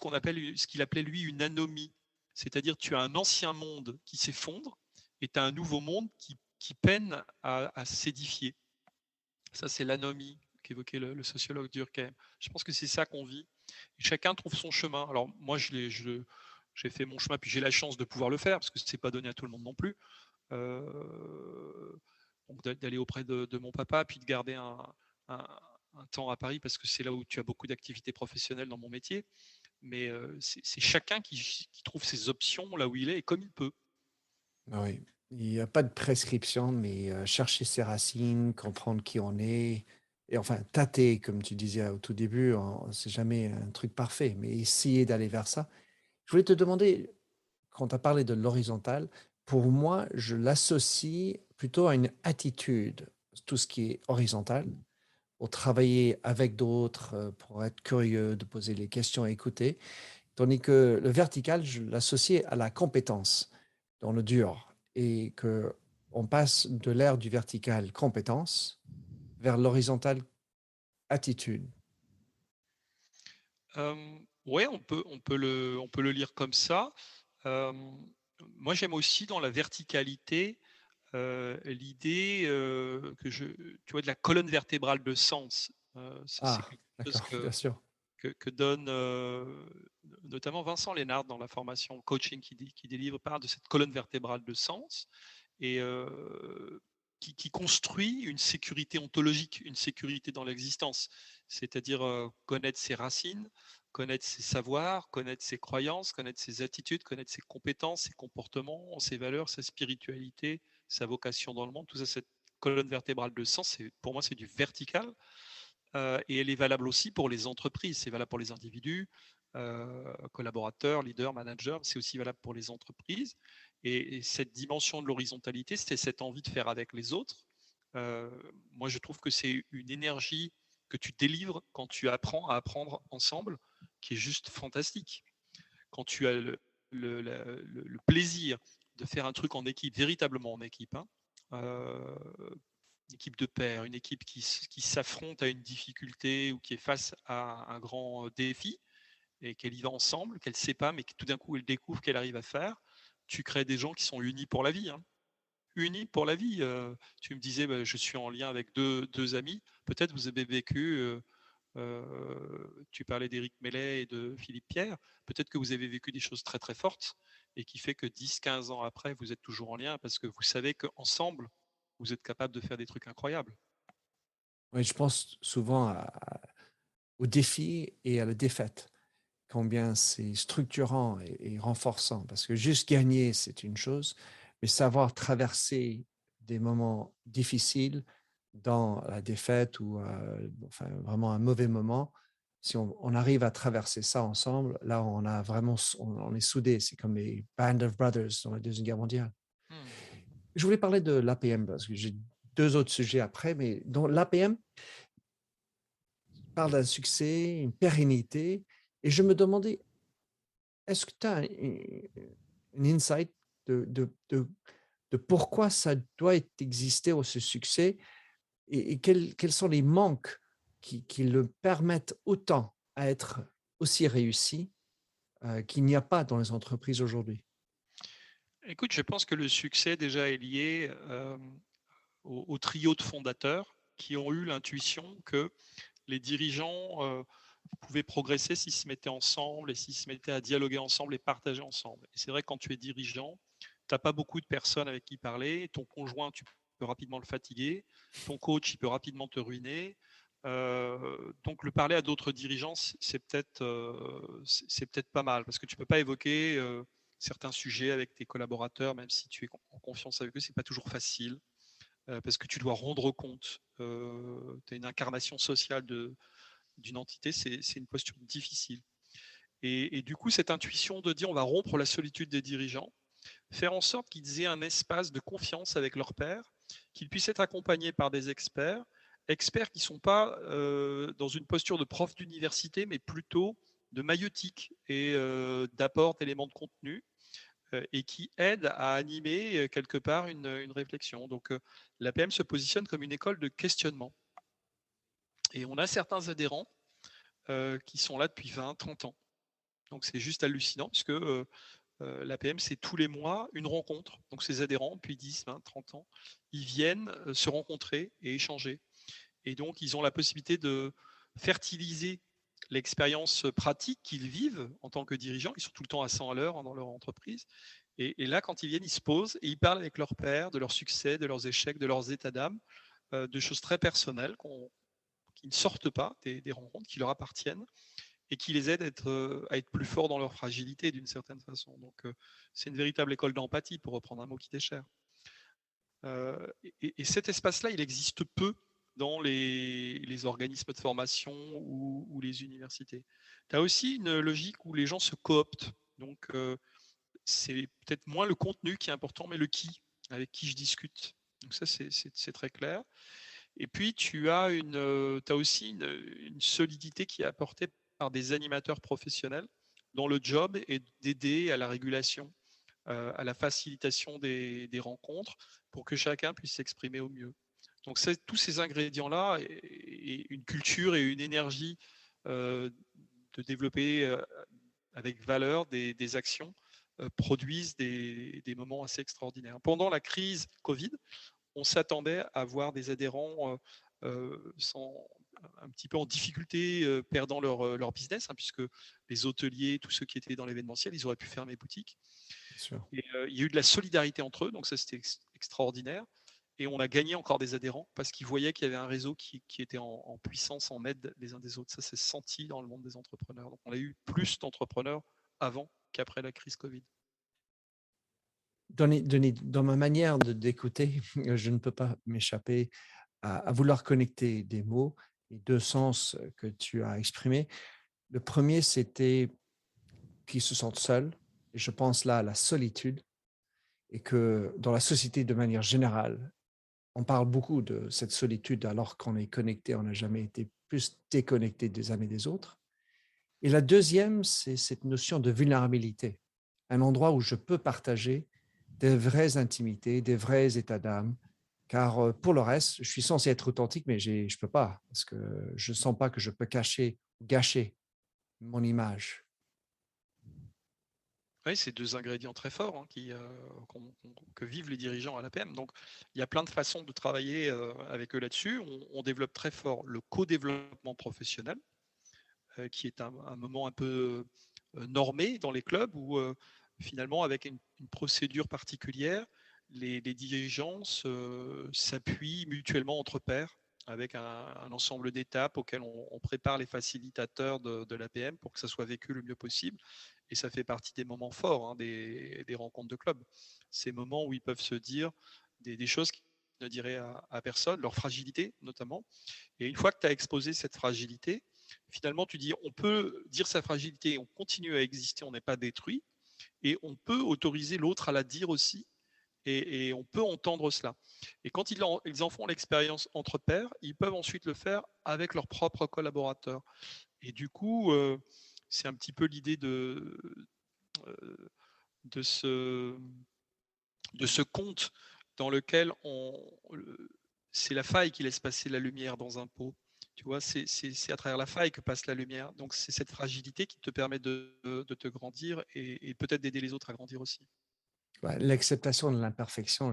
qu'il appelait lui une anomie. C'est-à-dire tu as un ancien monde qui s'effondre et tu as un nouveau monde qui peine à s'édifier. Ça, c'est l'anomie qu'évoquait le sociologue Durkheim. Je pense que c'est ça qu'on vit. Et chacun trouve son chemin. Alors moi, j'ai fait mon chemin, puis j'ai la chance de pouvoir le faire, parce que ce n'est pas donné à tout le monde non plus. Donc d'aller auprès de mon papa, puis de garder un temps à Paris, parce que c'est là où tu as beaucoup d'activités professionnelles dans mon métier. Mais c'est chacun qui trouve ses options là où il est et comme il peut. Oui, il n'y a pas de prescription, mais chercher ses racines, comprendre qui on est, et enfin tâter, comme tu disais au tout début, c'est jamais un truc parfait, mais essayer d'aller vers ça. Je voulais te demander, quand tu as parlé de l'horizontal, pour moi, je l'associe plutôt à une attitude, tout ce qui est horizontal, pour travailler avec d'autres, pour être curieux, de poser les questions, écouter. Tandis que le vertical, je l'associais à la compétence dans le dur et que on passe de l'ère du vertical compétence vers l'horizontal attitude. Oui, on peut le lire comme ça. Moi, j'aime aussi dans la verticalité l'idée tu vois, de la colonne vertébrale de sens. C'est Ah, quelque chose d'accord, bien sûr. que donne notamment Vincent Lénard dans la formation coaching qui délivre, part de cette colonne vertébrale de sens et qui construit une sécurité ontologique, une sécurité dans l'existence, c'est-à-dire connaître ses racines, connaître ses savoirs, connaître ses croyances, connaître ses attitudes, connaître ses compétences, ses comportements, ses valeurs, sa spiritualité, sa vocation dans le monde. Tout ça, cette colonne vertébrale de sens, pour moi, c'est du vertical. Et elle est valable aussi pour les entreprises, c'est valable pour les individus, collaborateurs, leaders, managers, c'est aussi valable pour les entreprises. Et cette dimension de l'horizontalité, c'est cette envie de faire avec les autres. Moi, je trouve que c'est une énergie que tu délivres quand tu apprends à apprendre ensemble, qui est juste fantastique. Quand tu as le plaisir de faire un truc en équipe, véritablement en équipe, une équipe de pairs, une équipe qui s'affronte à une difficulté ou qui est face à un grand défi et qu'elle y va ensemble, qu'elle ne sait pas, mais que tout d'un coup elle découvre qu'elle arrive à faire, tu crées des gens qui sont unis pour la vie. Unis pour la vie. Tu me disais, je suis en lien avec deux amis. Peut-être vous avez vécu, tu parlais d'Éric Mellet et de Philippe Pierre, peut-être que vous avez vécu des choses très très fortes et qui fait que 10-15 ans après, vous êtes toujours en lien parce que vous savez qu'ensemble, vous êtes capable de faire des trucs incroyables. Oui, je pense souvent au défi et à la défaite, combien c'est structurant et renforçant, parce que juste gagner, c'est une chose, mais savoir traverser des moments difficiles dans la défaite ou enfin, vraiment un mauvais moment, si on arrive à traverser ça ensemble, là, on a vraiment, on est soudés. C'est comme les Band of Brothers dans la Deuxième Guerre mondiale. Je voulais parler de l'APM parce que j'ai 2 autres sujets après, mais dans l'APM, parle d'un succès, une pérennité. Et je me demandais, est-ce que tu as un insight de pourquoi ça doit exister, ce succès, et quels sont les manques qui le permettent autant à être aussi réussi qu'il n'y a pas dans les entreprises aujourd'hui? Écoute, je pense que le succès déjà est lié au trio de fondateurs qui ont eu l'intuition que les dirigeants pouvaient progresser s'ils se mettaient ensemble et s'ils se mettaient à dialoguer ensemble et partager ensemble. Et c'est vrai que quand tu es dirigeant, tu n'as pas beaucoup de personnes avec qui parler. Ton conjoint, tu peux rapidement le fatiguer. Ton coach, il peut rapidement te ruiner. Donc le parler à d'autres dirigeants, c'est peut-être pas mal parce que tu ne peux pas évoquer certains sujets avec tes collaborateurs, même si tu es en confiance avec eux, c'est pas toujours facile parce que tu dois rendre compte. Tu as une incarnation sociale d'une entité, c'est une posture difficile. Et du coup, cette intuition de dire on va rompre la solitude des dirigeants, faire en sorte qu'ils aient un espace de confiance avec leurs pairs, qu'ils puissent être accompagnés par des experts qui ne sont pas dans une posture de prof d'université, mais plutôt de maïeutique et d'apport d'éléments de contenu et qui aident à animer quelque part une réflexion. Donc l'APM se positionne comme une école de questionnement. Et on a certains adhérents qui sont là depuis 20, 30 ans. Donc c'est juste hallucinant puisque l'APM, c'est tous les mois une rencontre. Donc ces adhérents, depuis 10, 20, 30 ans, ils viennent se rencontrer et échanger. Et donc, ils ont la possibilité de fertiliser l'expérience pratique qu'ils vivent en tant que dirigeants. Ils sont tout le temps à 100 à l'heure dans leur entreprise. Et là, quand ils viennent, ils se posent et ils parlent avec leurs pairs de leurs succès, de leurs échecs, de leurs états d'âme, de choses très personnelles qui ne sortent pas des rencontres, qui leur appartiennent et qui les aident à être plus forts dans leur fragilité d'une certaine façon. Donc, c'est une véritable école d'empathie, pour reprendre un mot qui t'est cher. Et cet espace-là, il existe peu dans les organismes de formation ou les universités. Tu as aussi une logique où les gens se cooptent. Donc, c'est peut-être moins le contenu qui est important, mais le qui, avec qui je discute. Donc ça, c'est très clair. Et puis, tu as aussi une solidité qui est apportée par des animateurs professionnels dont le job est d'aider à la régulation, à la facilitation des rencontres pour que chacun puisse s'exprimer au mieux. Donc tous ces ingrédients-là et une culture et une énergie de développer avec valeur des actions produisent des moments assez extraordinaires. Pendant la crise Covid, on s'attendait à voir des adhérents un petit peu en difficulté, perdant leur business, puisque les hôteliers, tous ceux qui étaient dans l'événementiel, ils auraient pu fermer boutique. Et, il y a eu de la solidarité entre eux, donc ça c'était extraordinaire. Et on a gagné encore des adhérents parce qu'ils voyaient qu'il y avait un réseau qui était en puissance, en aide les uns des autres. Ça s'est senti dans le monde des entrepreneurs. Donc on a eu plus d'entrepreneurs avant qu'après la crise Covid. Denis, dans ma manière d'écouter, je ne peux pas m'échapper à vouloir connecter des mots et 2 sens que tu as exprimés. Le premier, c'était qu'ils se sentent seuls. Et je pense là à la solitude et que dans la société de manière générale, on parle beaucoup de cette solitude alors qu'on est connecté, on n'a jamais été plus déconnecté des uns et des autres. Et la deuxième, c'est cette notion de vulnérabilité, un endroit où je peux partager des vraies intimités, des vrais états d'âme, car pour le reste, je suis censé être authentique, mais je ne peux pas, parce que je ne sens pas que je peux gâcher mon image. Oui, c'est 2 ingrédients très forts que vivent les dirigeants à l'APM. Donc, il y a plein de façons de travailler avec eux là-dessus. On développe très fort le co-développement professionnel, qui est un moment un peu normé dans les clubs où finalement, avec une procédure particulière, les dirigeants s'appuient mutuellement entre pairs avec un ensemble d'étapes auxquelles on prépare les facilitateurs de l'APM pour que ça soit vécu le mieux possible. Et ça fait partie des moments forts des rencontres de club. Ces moments où ils peuvent se dire des choses qu'ils ne diraient à personne, leur fragilité notamment. Et une fois que tu as exposé cette fragilité, finalement tu dis on peut dire sa fragilité, on continue à exister, on n'est pas détruit, et on peut autoriser l'autre à la dire aussi et on peut entendre cela. Et quand ils en font l'expérience entre pairs, ils peuvent ensuite le faire avec leurs propres collaborateurs. Et du coup, c'est un petit peu l'idée de ce conte dans lequel c'est la faille qui laisse passer la lumière dans un pot. Tu vois, c'est à travers la faille que passe la lumière. Donc, c'est cette fragilité qui te permet de te grandir et peut-être d'aider les autres à grandir aussi. L'acceptation de l'imperfection,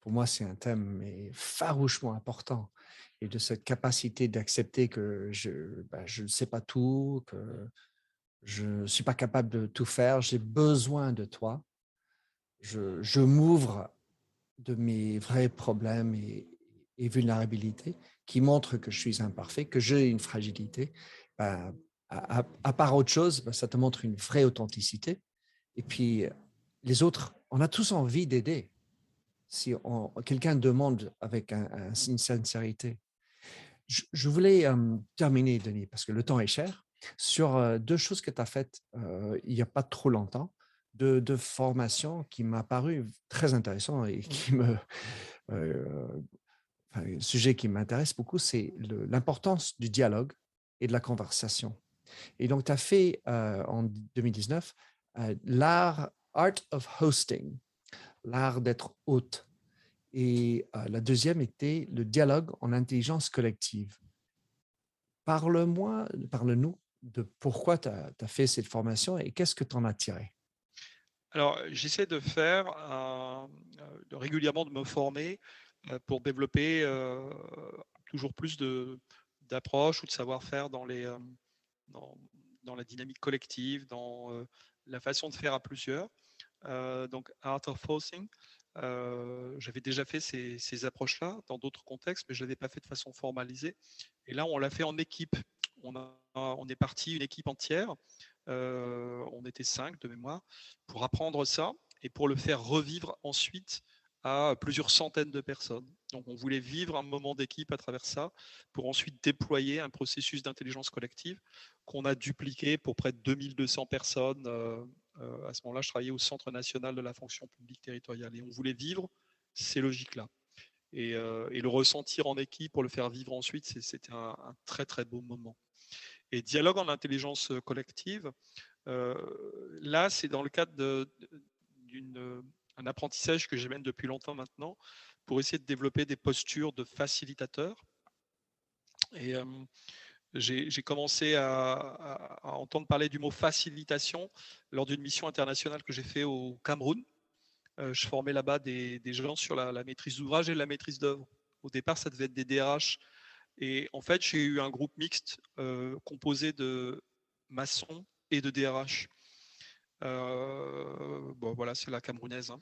pour moi, c'est un thème mais farouchement important. Et de cette capacité d'accepter que je ne sais pas tout, que je ne suis pas capable de tout faire, j'ai besoin de toi. Je m'ouvre de mes vrais problèmes et vulnérabilités qui montrent que je suis imparfait, que j'ai une fragilité. À part autre chose, ça te montre une vraie authenticité. Et puis, les autres, on a tous envie d'aider. Si quelqu'un demande avec une sincérité. Je voulais terminer, Denis, parce que le temps est cher, sur 2 choses que tu as faites il n'y a pas trop longtemps, de formations qui m'a paru très intéressant et qui un sujet qui m'intéresse beaucoup, c'est l'importance du dialogue et de la conversation. Et donc, tu as fait en 2019 l'art of hosting, l'art d'être hôte. Et la deuxième était le dialogue en intelligence collective. Parle-nous de pourquoi tu as fait cette formation et qu'est-ce que tu en as tiré? Alors, j'essaie de faire régulièrement de me former pour développer toujours plus d'approches ou de savoir-faire dans la dynamique collective, dans la façon de faire à plusieurs. Donc, Art of Hosting, j'avais déjà fait ces approches-là dans d'autres contextes, mais je ne l'avais pas fait de façon formalisée. Et là, on l'a fait en équipe. On est parti une équipe entière. On était 5 de mémoire pour apprendre ça et pour le faire revivre ensuite à plusieurs centaines de personnes. Donc, on voulait vivre un moment d'équipe à travers ça pour ensuite déployer un processus d'intelligence collective qu'on a dupliqué pour près de 2200 personnes. À ce moment-là, je travaillais au Centre national de la fonction publique territoriale et on voulait vivre ces logiques-là. Et le ressentir en équipe pour le faire vivre ensuite, c'était un très très beau moment. Et dialogue en intelligence collective, là, c'est dans le cadre d'un apprentissage que j'amène depuis longtemps maintenant pour essayer de développer des postures de facilitateur. Et j'ai commencé à entendre parler du mot facilitation lors d'une mission internationale que j'ai fait au Cameroun. Je formais là-bas des gens sur la maîtrise d'ouvrage et la maîtrise d'œuvre. Au départ, ça devait être des DRH. Et en fait, j'ai eu un groupe mixte composé de maçons et de DRH. Bon, voilà, c'est la camerounaise. Hein.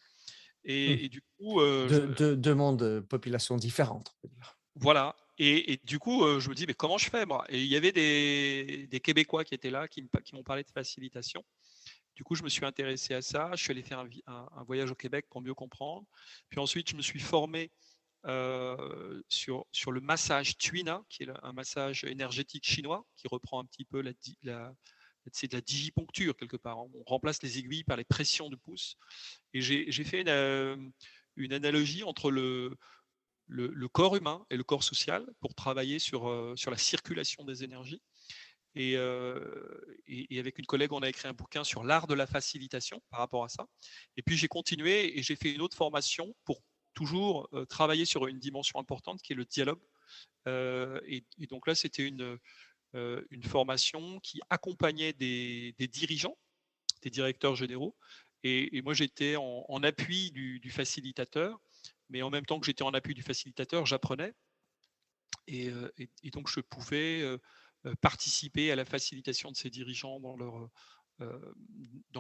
Et du coup... Deux mondes, populations différentes, on peut dire. Voilà. Et du coup, je me dis, mais comment je fais, moi? Et il y avait des Québécois qui étaient là, qui m'ont parlé de facilitation. Du coup, je me suis intéressé à ça. Je suis allé faire un voyage au Québec pour mieux comprendre. Puis ensuite, je me suis formé sur le massage Tuina, qui est un massage énergétique chinois, qui reprend un petit peu c'est de la digiponcture quelque part. On remplace les aiguilles par les pressions de pouce. Et j'ai fait une analogie entre le corps humain et le corps social pour travailler sur la circulation des énergies. Et avec une collègue, on a écrit un bouquin sur l'art de la facilitation par rapport à ça. Et puis j'ai continué et j'ai fait une autre formation pour toujours travailler sur une dimension importante qui est le dialogue. Et donc là, c'était une formation qui accompagnait des dirigeants, des directeurs généraux. Et moi, j'étais en appui du facilitateur, mais en même temps que j'étais en appui du facilitateur, j'apprenais. Et donc, je pouvais participer à la facilitation de ces dirigeants dans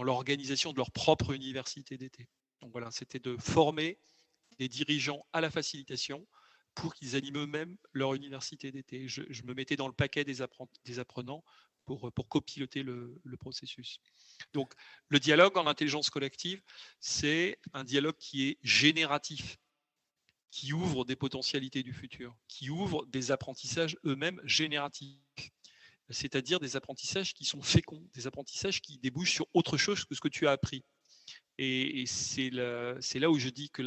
l'organisation de leur propre université d'été. Donc voilà, c'était de former des dirigeants à la facilitation pour qu'ils animent eux-mêmes leur université d'été. Je me mettais dans le paquet des apprenants pour copiloter le processus. Donc, le dialogue en intelligence collective, c'est un dialogue qui est génératif, qui ouvre des potentialités du futur, qui ouvre des apprentissages eux-mêmes génératifs, c'est-à-dire des apprentissages qui sont féconds, des apprentissages qui débouchent sur autre chose que ce que tu as appris. Et c'est là où je dis que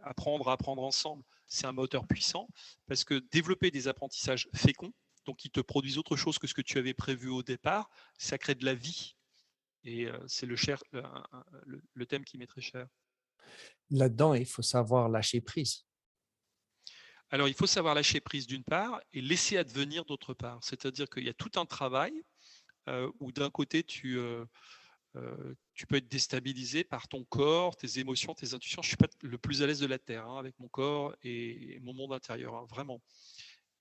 apprendre à apprendre ensemble, c'est un moteur puissant, parce que développer des apprentissages féconds, donc qui te produisent autre chose que ce que tu avais prévu au départ, ça crée de la vie. Et c'est le thème qui m'est très cher. Là-dedans, il faut savoir lâcher prise. Alors, il faut savoir lâcher prise d'une part et laisser advenir d'autre part. C'est-à-dire qu'il y a tout un travail où d'un côté, tu peux être déstabilisé par ton corps, tes émotions, tes intuitions. Je ne suis pas le plus à l'aise de la Terre avec mon corps et mon monde intérieur, vraiment.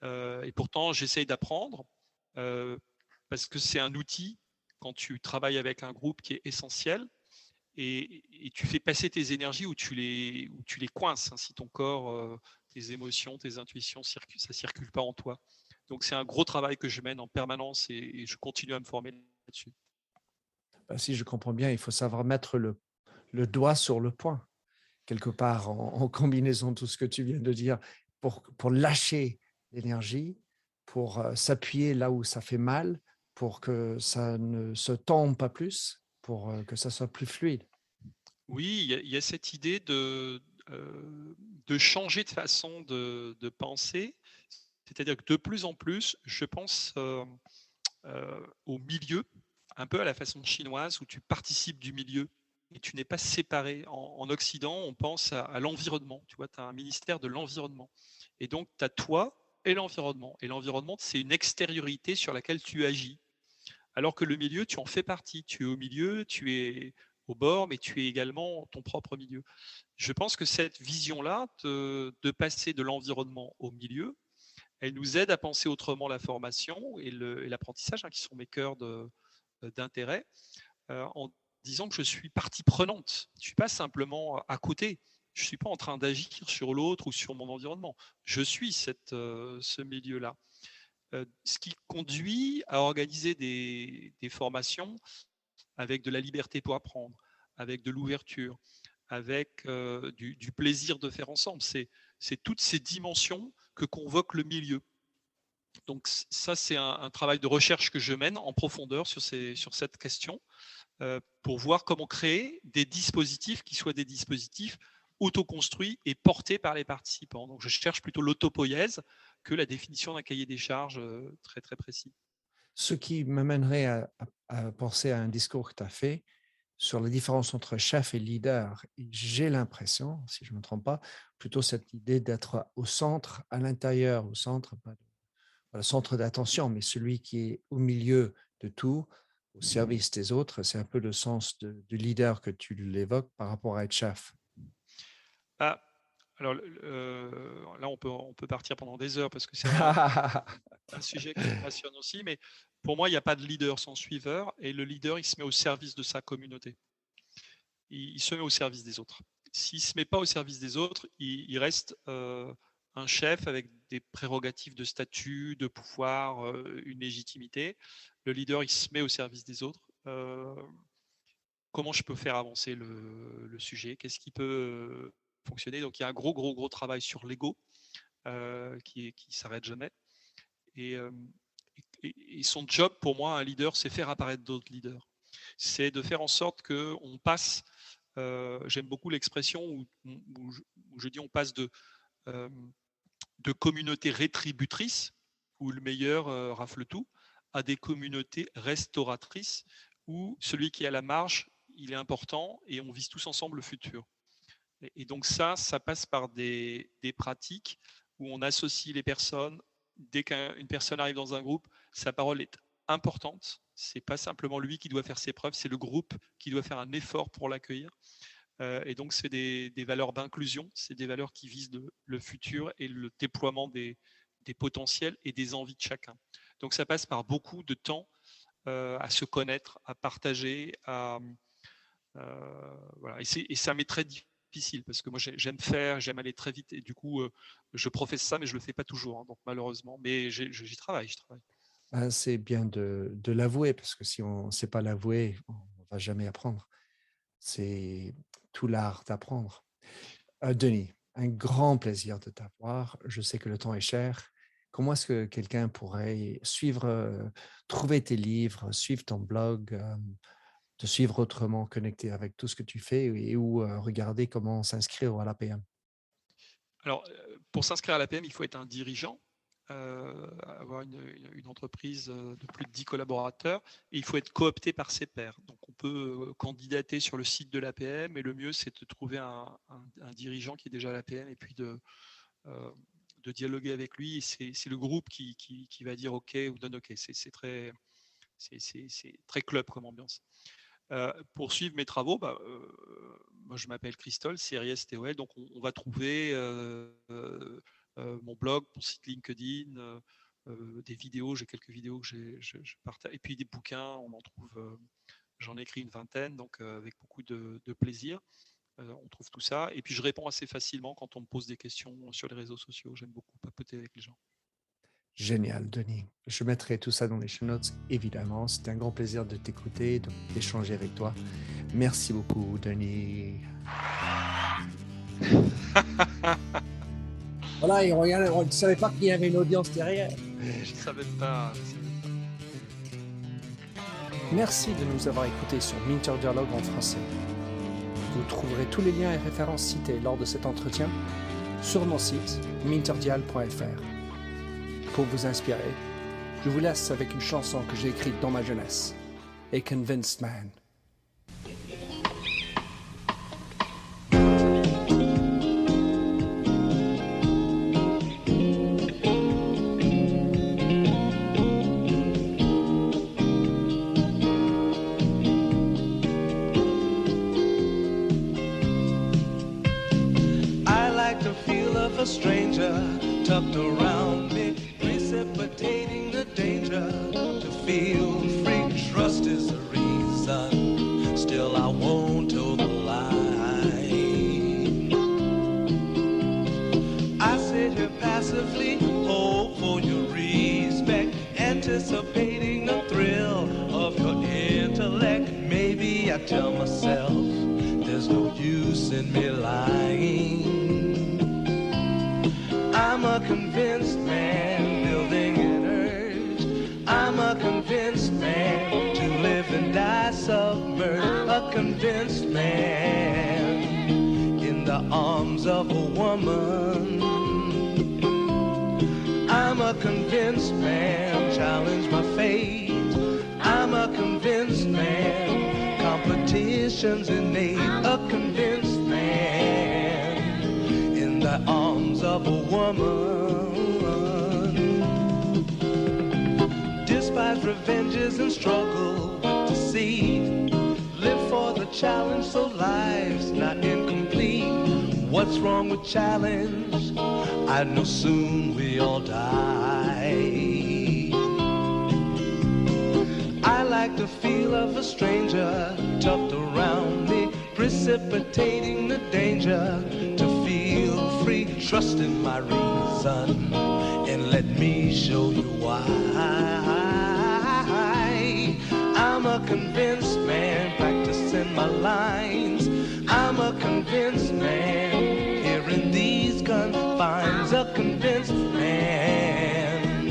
Et pourtant, j'essaye d'apprendre parce que c'est un outil, quand tu travailles avec un groupe, qui est essentiel. Et tu fais passer tes énergies où tu les coinces. Si ton corps, tes émotions, tes intuitions, ça ne circule pas en toi. Donc, c'est un gros travail que je mène en permanence et je continue à me former là-dessus. Si je comprends bien, il faut savoir mettre le doigt sur le point, quelque part, en combinaison de tout ce que tu viens de dire, pour lâcher l'énergie, pour s'appuyer là où ça fait mal, pour que ça ne se tombe pas plus, pour que ça soit plus fluide. Oui, il y a cette idée de changer de façon de penser. C'est-à-dire que de plus en plus, je pense au milieu, un peu à la façon chinoise, où tu participes du milieu et tu n'es pas séparé. En Occident, on pense à l'environnement. Tu vois, tu as un ministère de l'environnement. Et donc, tu as toi et l'environnement. Et l'environnement, c'est une extériorité sur laquelle tu agis. Alors que le milieu, tu en fais partie. Tu es au milieu, tu es au bord, mais tu es également ton propre milieu. Je pense que cette vision-là, de passer de l'environnement au milieu, elle nous aide à penser autrement la formation et l'apprentissage, qui sont mes cœurs d'intérêt, en disant que je suis partie prenante. Je ne suis pas simplement à côté. Je ne suis pas en train d'agir sur l'autre ou sur mon environnement. Je suis ce milieu-là. Ce qui conduit à organiser des formations avec de la liberté pour apprendre, avec de l'ouverture, avec du plaisir de faire ensemble. C'est toutes ces dimensions que convoque le milieu. Donc ça, c'est un travail de recherche que je mène en profondeur sur cette question pour voir comment créer des dispositifs qui soient des dispositifs autoconstruits et portés par les participants. Donc je cherche plutôt l'autopoïèse que la définition d'un cahier des charges très très précis. Ce qui m'amènerait à penser à un discours que tu as fait sur la différence entre chef et leader. Et j'ai l'impression, si je ne me trompe pas, plutôt cette idée d'être au centre, à l'intérieur, au centre, pas le centre d'attention, mais celui qui est au milieu de tout, au service des autres. C'est un peu le sens du leader que tu l'évoques par rapport à être chef. Alors là, on peut partir pendant des heures parce que c'est un sujet qui me passionne aussi, mais pour moi, il n'y a pas de leader sans suiveur, et le leader, il se met au service de sa communauté. Il se met au service des autres. S'il ne se met pas au service des autres, il reste un chef avec des prérogatives de statut, de pouvoir, une légitimité. Le leader, il se met au service des autres. Comment je peux faire avancer le sujet? Qu'est-ce qui peut fonctionner? Donc, il y a un gros travail sur l'ego qui s'arrête jamais. Et son job, pour moi, un leader, c'est faire apparaître d'autres leaders. C'est de faire en sorte qu'on passe, j'aime beaucoup l'expression où je dis on passe de communautés rétributrices, où le meilleur rafle tout, à des communautés restauratrices, où celui qui est à la marge, il est important et on vise tous ensemble le futur. Et donc ça passe par des pratiques où on associe les personnes. Dès qu'une personne arrive dans un groupe, sa parole est importante. C'est pas simplement lui qui doit faire ses preuves, c'est le groupe qui doit faire un effort pour l'accueillir. Et donc c'est des valeurs d'inclusion, c'est des valeurs qui visent le futur et le déploiement des potentiels et des envies de chacun. Donc ça passe par beaucoup de temps à se connaître, à partager, voilà. Et ça m'est très difficile parce que moi j'aime j'aime aller très vite, et du coup je professe ça, mais je le fais pas toujours, donc malheureusement, mais j'y travaille. C'est bien de l'avouer, parce que si on ne sait pas l'avouer, on ne va jamais apprendre. C'est tout l'art d'apprendre. Denis, un grand plaisir de t'avoir. Je sais que le temps est cher. Comment est-ce que quelqu'un pourrait suivre, trouver tes livres, suivre ton blog, te suivre autrement, connecter avec tout ce que tu fais et ou regarder comment s'inscrire à l'APM? Alors, pour s'inscrire à l'APM, il faut être un dirigeant, avoir une entreprise de plus de 10 collaborateurs, et il faut être coopté par ses pairs. Donc, on peut candidater sur le site de l'APM, et le mieux, c'est de trouver un dirigeant qui est déjà à l'APM et puis de dialoguer avec lui. Et c'est le groupe qui va dire OK ou donne OK. C'est très club comme ambiance. Pour suivre mes travaux, moi je m'appelle Christol, CRISTOL, donc on va trouver mon blog, mon site LinkedIn, des vidéos, j'ai quelques vidéos que je partage, et puis des bouquins, on en trouve, j'en ai écrit une vingtaine, donc avec beaucoup de plaisir. On trouve tout ça, et puis je réponds assez facilement quand on me pose des questions sur les réseaux sociaux, j'aime beaucoup papoter avec les gens. Génial, Denis. Je mettrai tout ça dans les show notes, évidemment. C'était un grand plaisir de t'écouter, d'échanger avec toi. Merci beaucoup, Denis. Voilà, et on ne savait pas qu'il y avait une audience derrière. Je ne savais pas. Merci de nous avoir écoutés sur Minter Dialogue en français. Vous trouverez tous les liens et références cités lors de cet entretien sur mon site minterdial.fr. Pour vous inspirer, je vous laisse avec une chanson que j'ai écrite dans ma jeunesse, A Convinced Man. I like the feel of a stranger tucked around me, precipitating the danger to feel free. Trust is the reason, still I won't toe the line. I sit here passively, hope for your respect, anticipating the thrill of your intellect. Maybe I tell myself there's no use in me lying. I'm a convinced man, building an urge. I'm a convinced man, to live and die submerged. A convinced man, in the arms of a woman. I'm a convinced man, challenge my fate. I'm a convinced man, competition's innate. A convinced man, in the arms of a woman. Despise revenges and struggle with deceit. Live for the challenge so life's not incomplete. What's wrong with challenge? I know soon we all die. I like the feel of a stranger tucked around me, precipitating the danger to feel free. Trust in my reason and let me show you why. I'm a convinced man, practicing my lines. I'm a convinced man, here in these confines. A convinced man,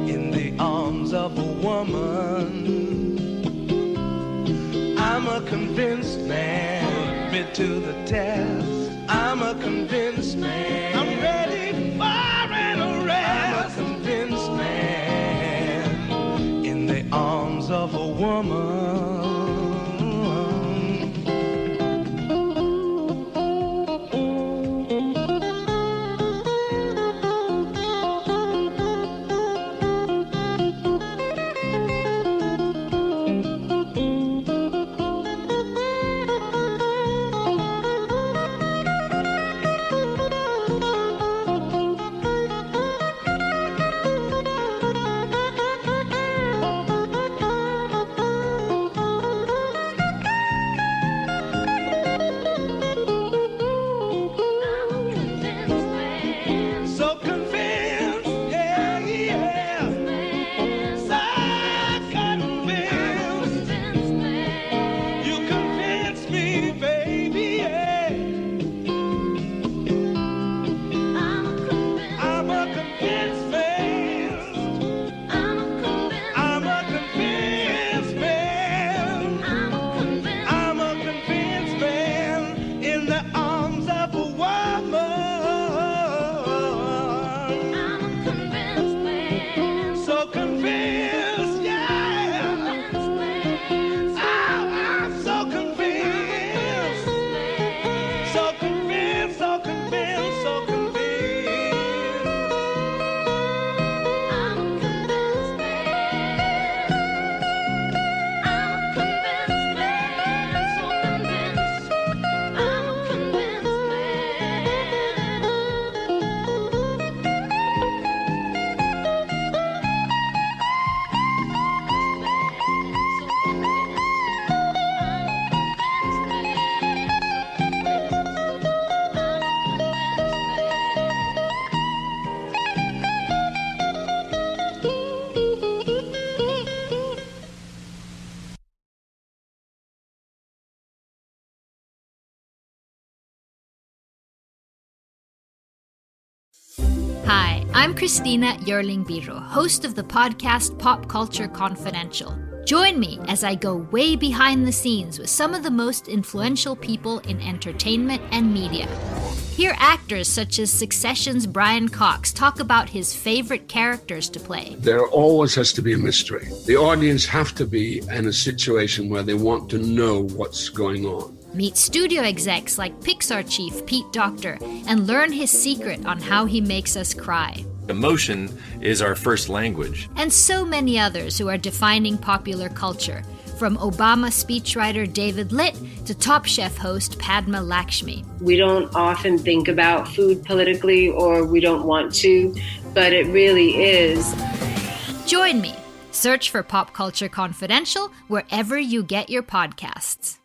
in the arms of a woman. I'm a convinced man, admit to the test. I'm a convinced man, I'm ready for an arrest. I'm a convinced man, in the arms of a woman. Hi, I'm Christina Yerling-Biro, host of the podcast Pop Culture Confidential. Join me as I go way behind the scenes with some of the most influential people in entertainment and media. Hear actors such as Succession's Brian Cox talk about his favorite characters to play. There always has to be a mystery. The audience have to be in a situation where they want to know what's going on. Meet studio execs like Pixar chief Pete Docter and learn his secret on how he makes us cry. Emotion is our first language. And so many others who are defining popular culture, from Obama speechwriter David Litt to Top Chef host Padma Lakshmi. We don't often think about food politically, or we don't want to, but it really is. Join me. Search for Pop Culture Confidential wherever you get your podcasts.